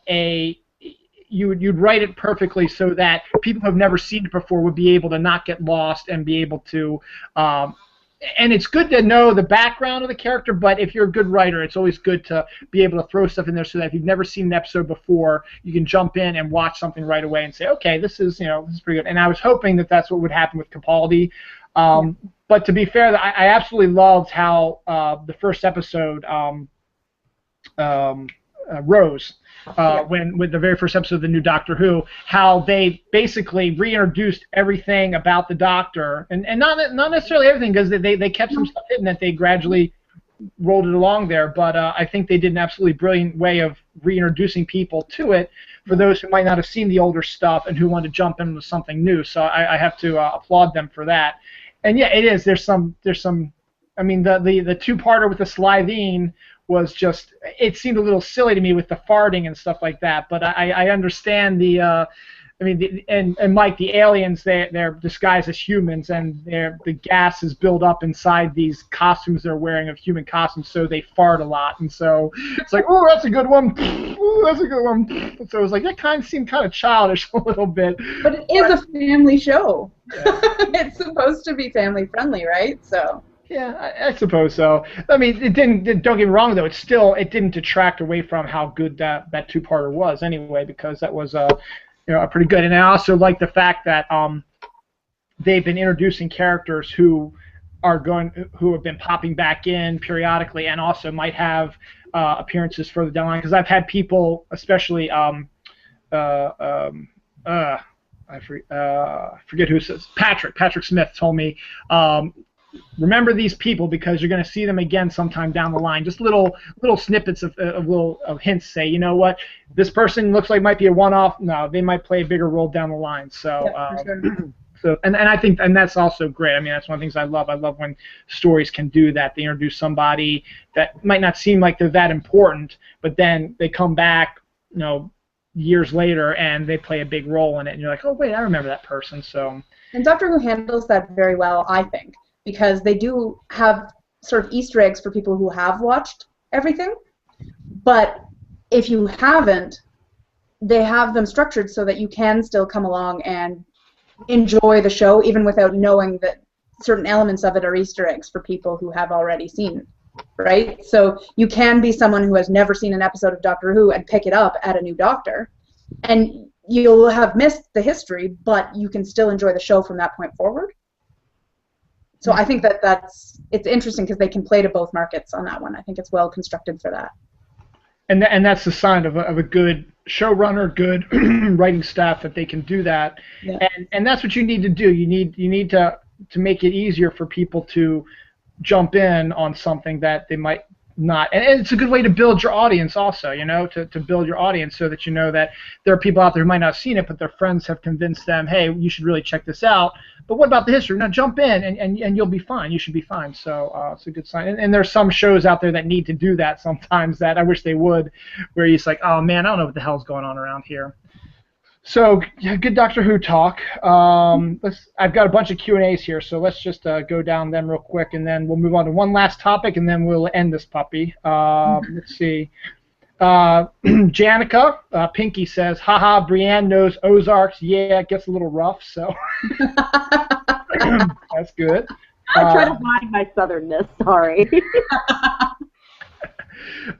you'd write it perfectly so that people who have never seen it before would be able to not get lost and be able to and it's good to know the background of the character, but if you're a good writer, it's always good to be able to throw stuff in there so that if you've never seen an episode before, you can jump in and watch something right away and say, okay, this is pretty good. And I was hoping that that's what would happen with Capaldi. But to be fair, I absolutely loved how the first episode Rose, when with the very first episode of the new Doctor Who, how they basically reintroduced everything about the Doctor, and not necessarily everything, because they kept some stuff hidden that they gradually rolled it along there, but I think they did an absolutely brilliant way of reintroducing people to it for those who might not have seen the older stuff and who want to jump in with something new. So I have to applaud them for that. And yeah, it is. There's some. I mean, the two-parter with the Slitheen was just, it seemed a little silly to me with the farting and stuff like that, but I understand and Mike, the aliens, they're disguised as humans, and the gas is built up inside these costumes they're wearing of human costumes, so they fart a lot, and so it's like, oh, that's a good one, ooh, that's a good one, so it was like, that kind of seemed kind of childish a little bit. But it is a family show. Yeah. It's supposed to be family friendly, right? So. Yeah, I suppose so. I mean, it didn't. Don't get me wrong, though. It didn't detract away from how good that two-parter was, anyway, because that was pretty good. And I also like the fact that they've been introducing characters who have been popping back in periodically, and also might have appearances further down the line. Because I've had people, especially I forget who it says. Patrick Smith told me. Remember these people because you're going to see them again sometime down the line. Just little snippets of hints. Say, you know what, this person looks like might be a one-off. No, they might play a bigger role down the line. So, sure. So I think that's also great. I mean, that's one of the things I love. I love when stories can do that. They introduce somebody that might not seem like they're that important, but then they come back, years later, and they play a big role in it, and you're like, oh wait, I remember that person. So. And Doctor Who handles that very well, I think. Because they do have sort of Easter eggs for people who have watched everything. But if you haven't, they have them structured so that you can still come along and enjoy the show even without knowing that certain elements of it are Easter eggs for people who have already seen it, right? So you can be someone who has never seen an episode of Doctor Who and pick it up at a new Doctor. And you'll have missed the history, but you can still enjoy the show from that point forward. So I think it's interesting because they can play to both markets on that one. I think it's well constructed for that. And that's the sign of a good showrunner, good writing staff, that they can do that. Yeah. And that's what you need to do. You need to make it easier for people to jump in on something that they might not. And it's a good way to build your audience also, to build your audience so that you know that there are people out there who might not have seen it, but their friends have convinced them, hey, you should really check this out. But what about the history? Now jump in, and you'll be fine. You should be fine. So it's a good sign. And there's some shows out there that need to do that sometimes that I wish they would, where you're just like, oh man, I don't know what the hell's going on around here. So yeah, good Doctor Who talk. I've got a bunch of Q&As here, so let's just go down them real quick, and then we'll move on to one last topic, and then we'll end this puppy. Let's see. Janica, Pinky says, haha, Brianne knows Ozarks. Yeah, it gets a little rough, so that's good. I try to hide my southernness, sorry.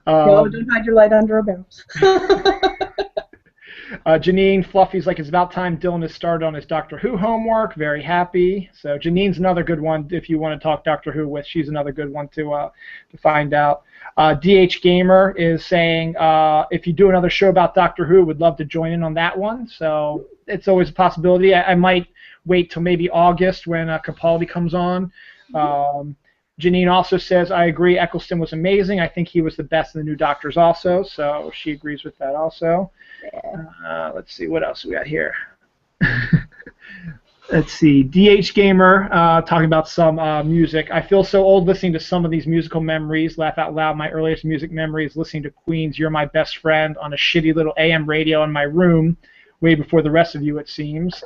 No, don't hide your light under a barrel. Janine, Fluffy's like, it's about time Dylan has started on his Doctor Who homework. Very happy. So Janine's another good one if you want to talk Doctor Who with. She's another good one to find out. DH Gamer is saying, if you do another show about Doctor Who, would love to join in on that one. So it's always a possibility. I might wait till maybe August when Capaldi comes on. Janine also says, I agree, Eccleston was amazing. I think he was the best of the new Doctors also, so she agrees with that also. Let's see, what else we got here? Let's see, DH Gamer talking about some music. I feel so old listening to some of these musical memories. Laugh out loud, my earliest music memory is listening to Queen's You're My Best Friend on a shitty little AM radio in my room, way before the rest of you, it seems.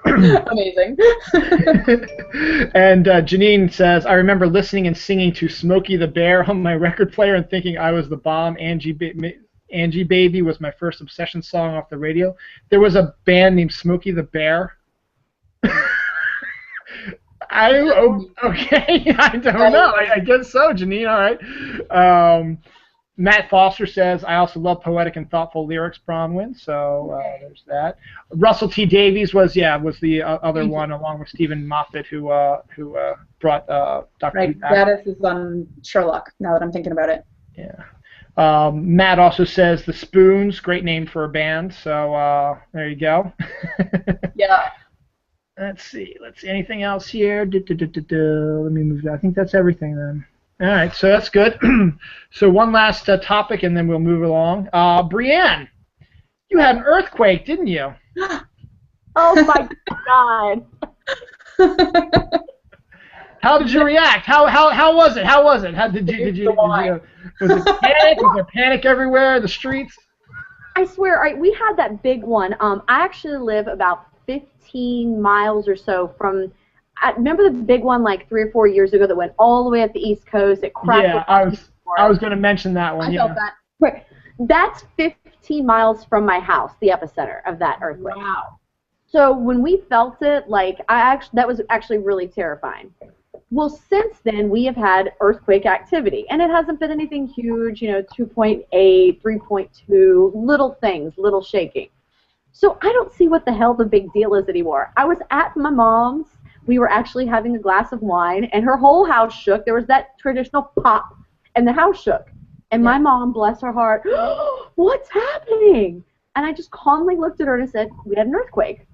Amazing. And Janine says, I remember listening and singing to Smokey the Bear on my record player and thinking I was the bomb. Angie Baby was my first obsession song off the radio. There was a band named Smokey the Bear. Okay, I don't know. I guess so, Janine. All right. Matt Foster says, I also love poetic and thoughtful lyrics, Bronwyn, so there's that. Russell T. Davies was the other one, along with Stephen Moffat, who brought Dr. Right, Gaddis is on Sherlock, now that I'm thinking about it. Yeah. Matt also says, The Spoons, great name for a band, so there you go. Yeah. Let's see, anything else here? Let me move that. I think that's everything then. All right, so that's good. So one last topic, and then we'll move along. Brianne, you had an earthquake, didn't you? Oh my God! How did you react? How was it? How was it? Was it panic? Was there panic everywhere? The streets? I swear, we had that big one. I actually live about 15 miles or so from. I remember the big one like 3 or 4 years ago that went all the way up the East Coast. It cracked. Yeah, I was going to mention that one. I felt that. Right. That's 15 miles from my house, the epicenter of that earthquake. Wow. So when we felt it, that was actually really terrifying. Well, since then we have had earthquake activity, and it hasn't been anything huge. 2.8, 3.2, little things, little shaking. So I don't see what the hell the big deal is anymore. I was at my mom's. We were actually having a glass of wine, and her whole house shook. There was that traditional pop, and the house shook. And my mom, bless her heart, what's happening? And I just calmly looked at her and I said, we had an earthquake.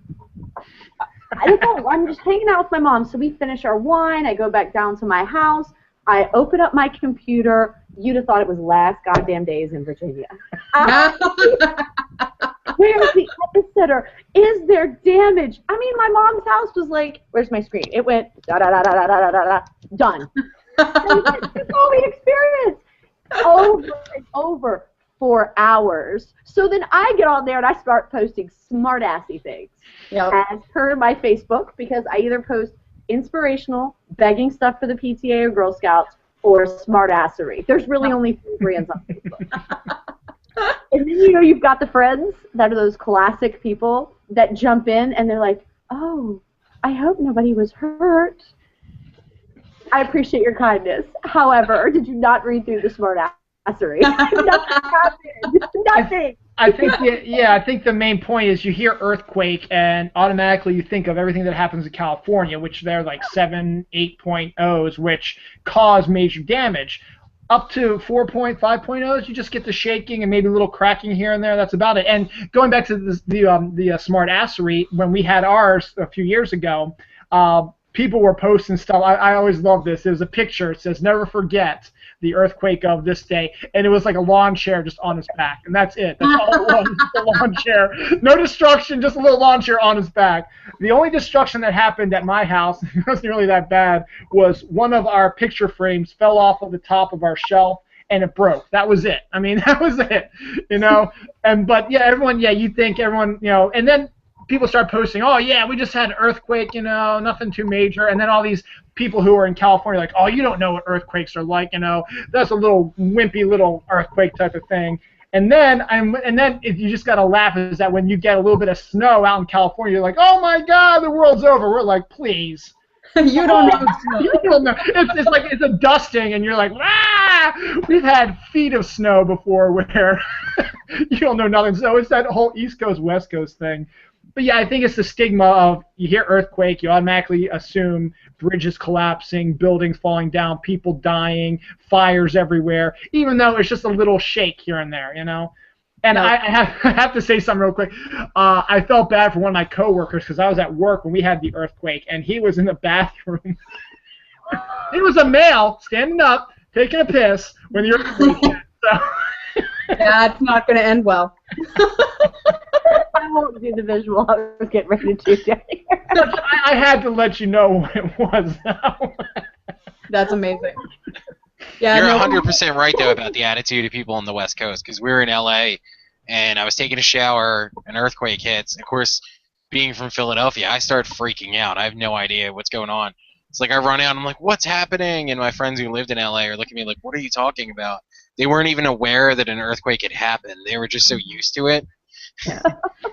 I don't know. I'm just hanging out with my mom. So we finish our wine. I go back down to my house. I open up my computer. You'd have thought it was last goddamn days in Virginia. Where's the epicenter? Is there damage? I mean, my mom's house was like, where's my screen? It went da-da-da-da-da-da-da-da, done. That's all we experienced. Over and over for hours. So then I get on there and I start posting smart-assy things. As per my Facebook, because I either post inspirational, begging stuff for the PTA or Girl Scouts, or smart-assery. There's really only 3 brands on Facebook. And then, you've got the friends that are those classic people that jump in and they're like, oh, I hope nobody was hurt. I appreciate your kindness. However, did you not read through the smart-assery? Nothing happened. Nothing. I think the main point is you hear earthquake and automatically you think of everything that happens in California, which they're like 7, 8.0s, which cause major damage. Up to 4.5.0s, you just get the shaking and maybe a little cracking here and there. That's about it. And going back to the smart-assery, when we had ours a few years ago, people were posting stuff. I always love this. There's a picture. It says, never forget the earthquake of this day. And it was like a lawn chair just on his back. And that's it. That's all it was, just a lawn chair. No destruction, just a little lawn chair on his back. The only destruction that happened at my house, it wasn't really that bad, was one of our picture frames fell off of the top of our shelf and it broke. That was it. I mean, that was it. But yeah, everyone, you think everyone, and then people start posting, oh yeah, we just had an earthquake, nothing too major, and then all these people who are in California are like, oh, you don't know what earthquakes are like, that's a little wimpy little earthquake type of thing. And then if you just gotta laugh is that when you get a little bit of snow out in California, you're like, oh my God, the world's over. We're like, please, You don't know snow. You don't know. It's like it's a dusting, and you're like, ah! We've had feet of snow before where you don't know nothing. So it's that whole East Coast, West Coast thing. But yeah, I think it's the stigma of you hear earthquake, you automatically assume bridges collapsing, buildings falling down, people dying, fires everywhere, even though it's just a little shake here and there, you know? And I have to say something real quick. I felt bad for one of my coworkers because I was at work when we had the earthquake, and he was in the bathroom. He was a male standing up, taking a piss when the earthquake hit. So. That's not going to end well. I won't do the visual. I was getting ready to do that. I had to let you know what it was now. That's amazing. Yeah, You're 100% right, though, about the attitude of people on the West Coast, because we were in L.A., and I was taking a shower, an earthquake hits. Of course, being from Philadelphia, I start freaking out. I have no idea what's going on. It's like I run out, and I'm like, what's happening? And my friends who lived in L.A. are looking at me like, what are you talking about? They weren't even aware that an earthquake had happened. They were just so used to it.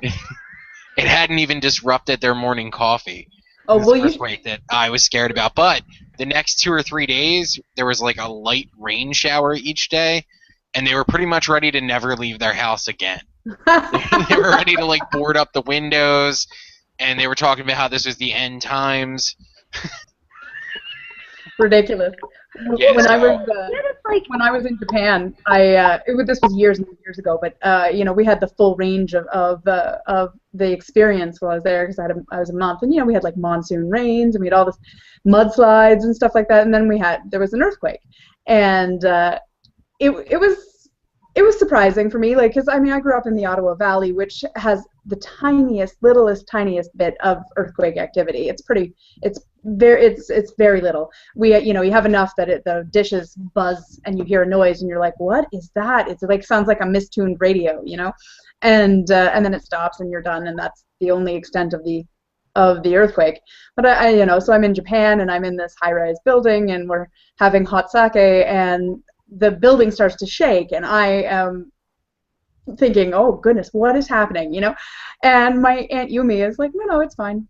It hadn't even disrupted their morning coffee. Oh, well, Earthquake that I was scared about. But the next 2 or 3 days, there was like a light rain shower each day, and they were pretty much ready to never leave their house again. They were ready to like board up the windows, and they were talking about how this was the end times. Ridiculous. Yeah, when I was in Japan, this was years and years ago, but we had the full range of the experience while I was there because I was a month, and we had like monsoon rains and we had all this mudslides and stuff like that, and then there was an earthquake, and it was surprising for me, like, because I grew up in the Ottawa Valley, which has the littlest bit of earthquake activity. It's very little. You have enough that the dishes buzz and you hear a noise and you're like, what is that? It's like sounds like a mistuned radio, and then it stops and you're done, and that's the only extent of the earthquake. But so I'm in Japan and I'm in this high-rise building and we're having hot sake and the building starts to shake and I am thinking, oh goodness, what is happening, And my Aunt Yumi is like, no, it's fine.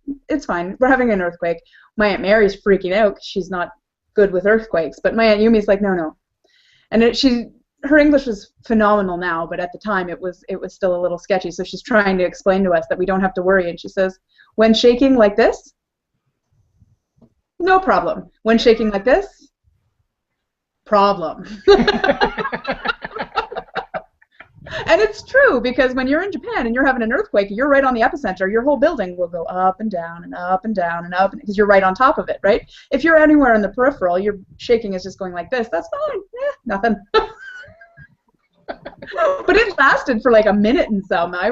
We're having an earthquake. My Aunt Mary's freaking out because she's not good with earthquakes, but my Aunt Yumi's like, no. And her English is phenomenal now, but at the time it was still a little sketchy, so she's trying to explain to us that we don't have to worry, and she says, when shaking like this, no problem. When shaking like this, problem. And it's true, because when you're in Japan and you're having an earthquake, you're right on the epicenter, your whole building will go up and down and up and down and up, because you're right on top of it, right? If you're anywhere in the peripheral, your shaking is just going like this, that's fine, nothing. But it lasted for like a minute and some. I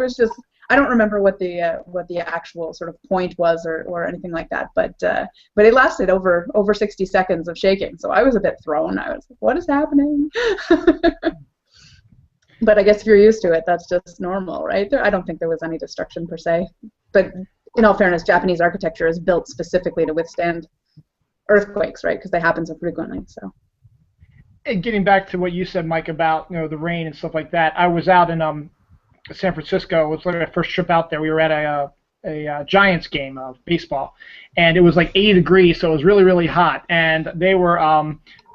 don't remember what the actual sort of point was or anything like that, but it lasted over 60 seconds of shaking, so I was a bit thrown. I was like, what is happening? But I guess if you're used to it, that's just normal, right? I don't think there was any destruction per se. But in all fairness, Japanese architecture is built specifically to withstand earthquakes, right? Because they happen so frequently. So. And getting back to what you said, Mike, about the rain and stuff like that, I was out in San Francisco. It was like my first trip out there. We were at a Giants game of baseball, and it was like 80 degrees, so it was really, really hot. And they were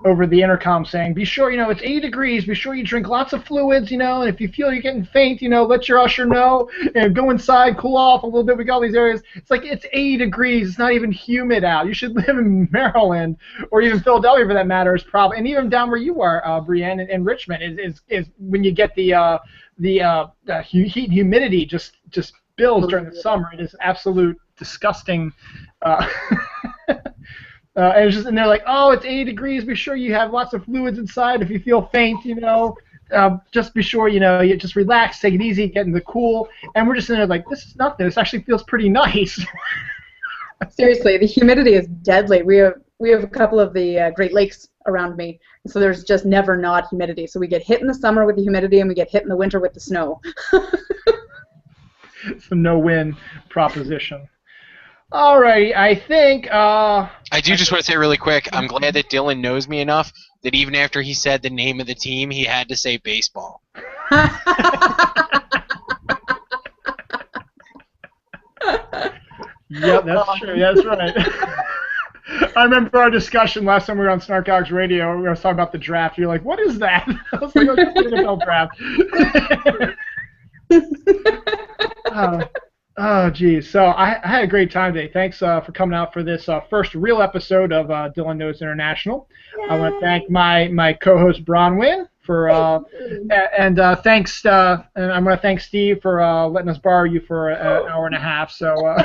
over the intercom saying, be sure, it's 80 degrees, be sure you drink lots of fluids, and if you feel you're getting faint, let your usher know, and go inside, cool off a little bit. We got all these areas. It's like, it's 80 degrees, it's not even humid out. You should live in Maryland, or even Philadelphia for that matter, is probably, and even down where you are, Brianne, in Richmond, is when you get the heat and humidity just builds during the summer. It is absolute disgusting. And they're like, oh, it's 80 degrees. Be sure you have lots of fluids inside. If you feel faint, just be sure, you just relax, take it easy, get in the cool. And we're just in there like, this is nothing. This actually feels pretty nice. Seriously, the humidity is deadly. We have a couple of the Great Lakes around me, so there's just never not humidity. So we get hit in the summer with the humidity, and we get hit in the winter with the snow. It's a no-win proposition. All right, I think. I do just want to say really quick, I'm glad that Dylan knows me enough that even after he said the name of the team, he had to say baseball. Yep, that's true. That's right. I remember our discussion last time we were on Snark Alex Radio. We were talking about the draft. You're like, "What is that?" I was like, "Oh, it's the NFL draft." Oh, geez. So I had a great time today. Thanks for coming out for this first real episode of Dylan Knows International. Yay. I want to thank my co-host Bronwyn for and thanks and I'm going to thank Steve for letting us borrow you for an hour and a half. So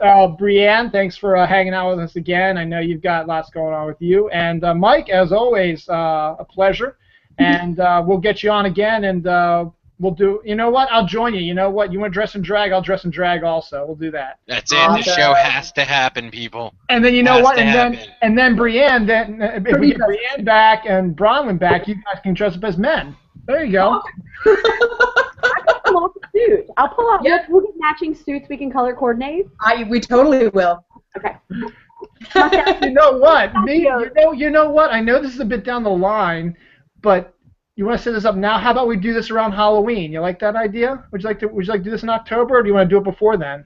Brianne, thanks for hanging out with us again. I know you've got lots going on with you. And Mike, as always, a pleasure. And we'll get you on again and. We'll do. You know what? I'll join you. You know what? You want to dress and drag? I'll dress and drag also. We'll do that. That's it. The show has to happen, people. And then you know what? And then Brianne. Then if we get Brianne back and Bronwyn back, you guys can dress up as men. There you go. I can pull off a suit. I'll pull off. Yep. We'll get matching suits. We can color coordinate. We totally will. Okay. You know what? You know what? I know this is a bit down the line, but. You want to set this up now? How about we do this around Halloween? You like that idea? Would you like to do this in October, or do you want to do it before then?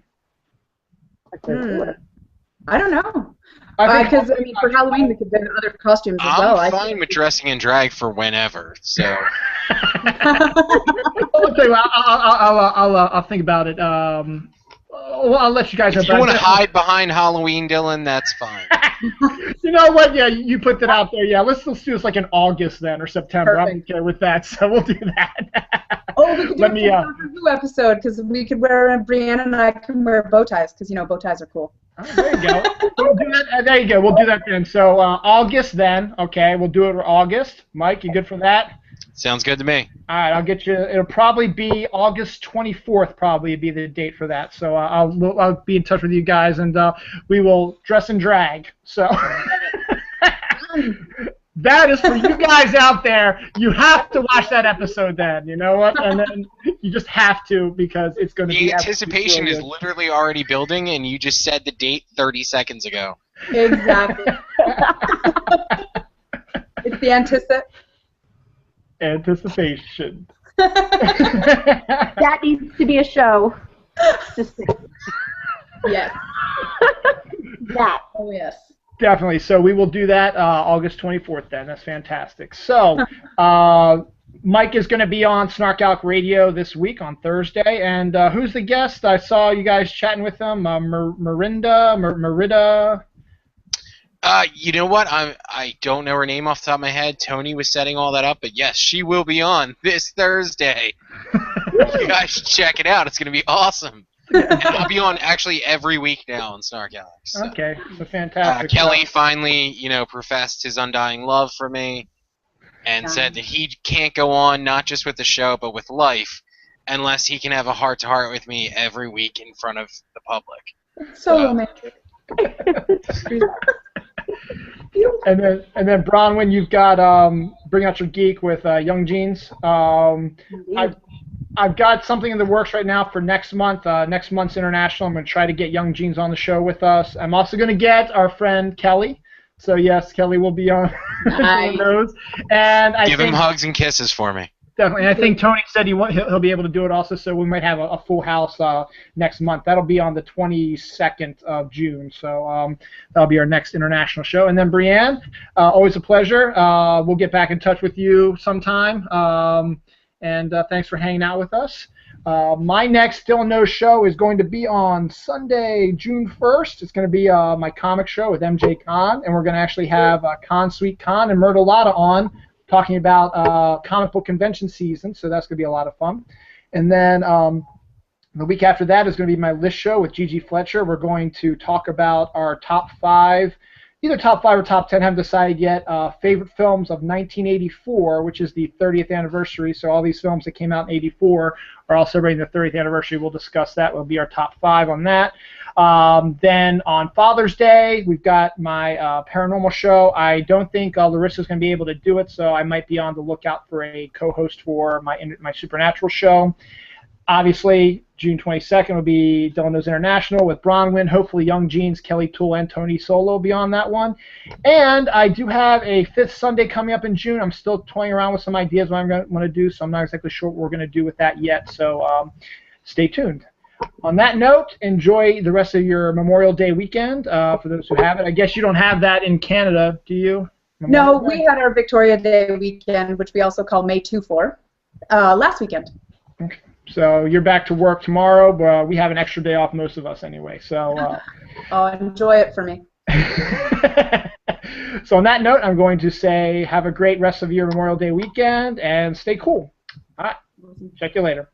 I don't know. Because for Halloween we could do other costumes as well. I'm fine with dressing in drag for whenever. So. I'll tell you what, I'll think about it. Well, I'll let you guys know. If you want to hide behind Halloween, Dylan, that's fine. You know what? Yeah, you put that out there. Yeah, let's do this like in August then or September. Perfect. I'm okay with that, so we'll do that. Oh, we could do a new episode because we could Brianne and I can wear bow ties because bow ties are cool. Oh, there you go. We'll do that, there you go. We'll do that then. So August then. Okay, we'll do it for August. Mike, you good for that? Sounds good to me. All right, I'll get you. It'll probably be August 24th. Probably be the date for that. So I'll be in touch with you guys, and we will dress and drag. So that is for you guys out there. You have to watch that episode then. You know what? And then you just have to because it's going to be. The anticipation is literally already building, and you just said the date 30 seconds ago. Exactly. It's the anticipation. That needs to be a show. Just yes. That. Oh yes. Definitely. So we will do that August 24th then. That's fantastic. So Mike is going to be on Snark Alex Radio this week on Thursday. And who's the guest? I saw you guys chatting with him. Merida. You know what? I don't know her name off the top of my head. Tony was setting all that up, but yes, she will be on this Thursday. You guys should check it out. It's going to be awesome. And I'll be on actually every week now on Snark Alex. So. Okay, so fantastic. Kelly finally, professed his undying love for me and said that he can't go on not just with the show but with life unless he can have a heart-to-heart with me every week in front of the public. So romantic. And then Bronwyn, you've got Bring Out Your Geek with Young Jeans. I've got something in the works right now for next month. Next month's international. I'm going to try to get Young Jeans on the show with us. I'm also going to get our friend Kelly. So yes, Kelly will be on those. And I give him hugs and kisses for me. Definitely. And I think Tony said he'll be able to do it also, so we might have a full house next month. That'll be on the 22nd of June, so that'll be our next international show. And then Brianne, always a pleasure. We'll get back in touch with you sometime, and thanks for hanging out with us. My next Dylan Knows show is going to be on Sunday, June 1st. It's going to be my comic show with MJ Khan, and we're going to actually have Khan Sweet Khan and Myrtlelotta on, talking about comic book convention season, so that's going to be a lot of fun. And then the week after that is going to be my list show with Gigi Fletcher. We're going to talk about our top 5, either top 5 or top 10, haven't decided yet, favorite films of 1984, which is the 30th anniversary. So all these films that came out in 84 are all celebrating the 30th anniversary. We'll discuss that. Will be our top 5 on that. Then on Father's Day, we've got my paranormal show. I don't think Larissa's going to be able to do it, so I might be on the lookout for a co-host for my Supernatural show. Obviously, June 22nd will be Dylan Knows International with Bronwyn. Hopefully, Young Jeans, Kelly Toole, and Tony Solo will be on that one. And I do have a 5th Sunday coming up in June. I'm still toying around with some ideas what I'm going to want to do, so I'm not exactly sure what we're going to do with that yet. So stay tuned. On that note, enjoy the rest of your Memorial Day weekend. For those who have it, I guess you don't have that in Canada, do you? No, we had our Victoria Day weekend, which we also call May 2-4, last weekend. Okay. So you're back to work tomorrow, but we have an extra day off, most of us anyway. So. Oh, enjoy it for me. So on that note, I'm going to say have a great rest of your Memorial Day weekend and stay cool. All right. Check you later.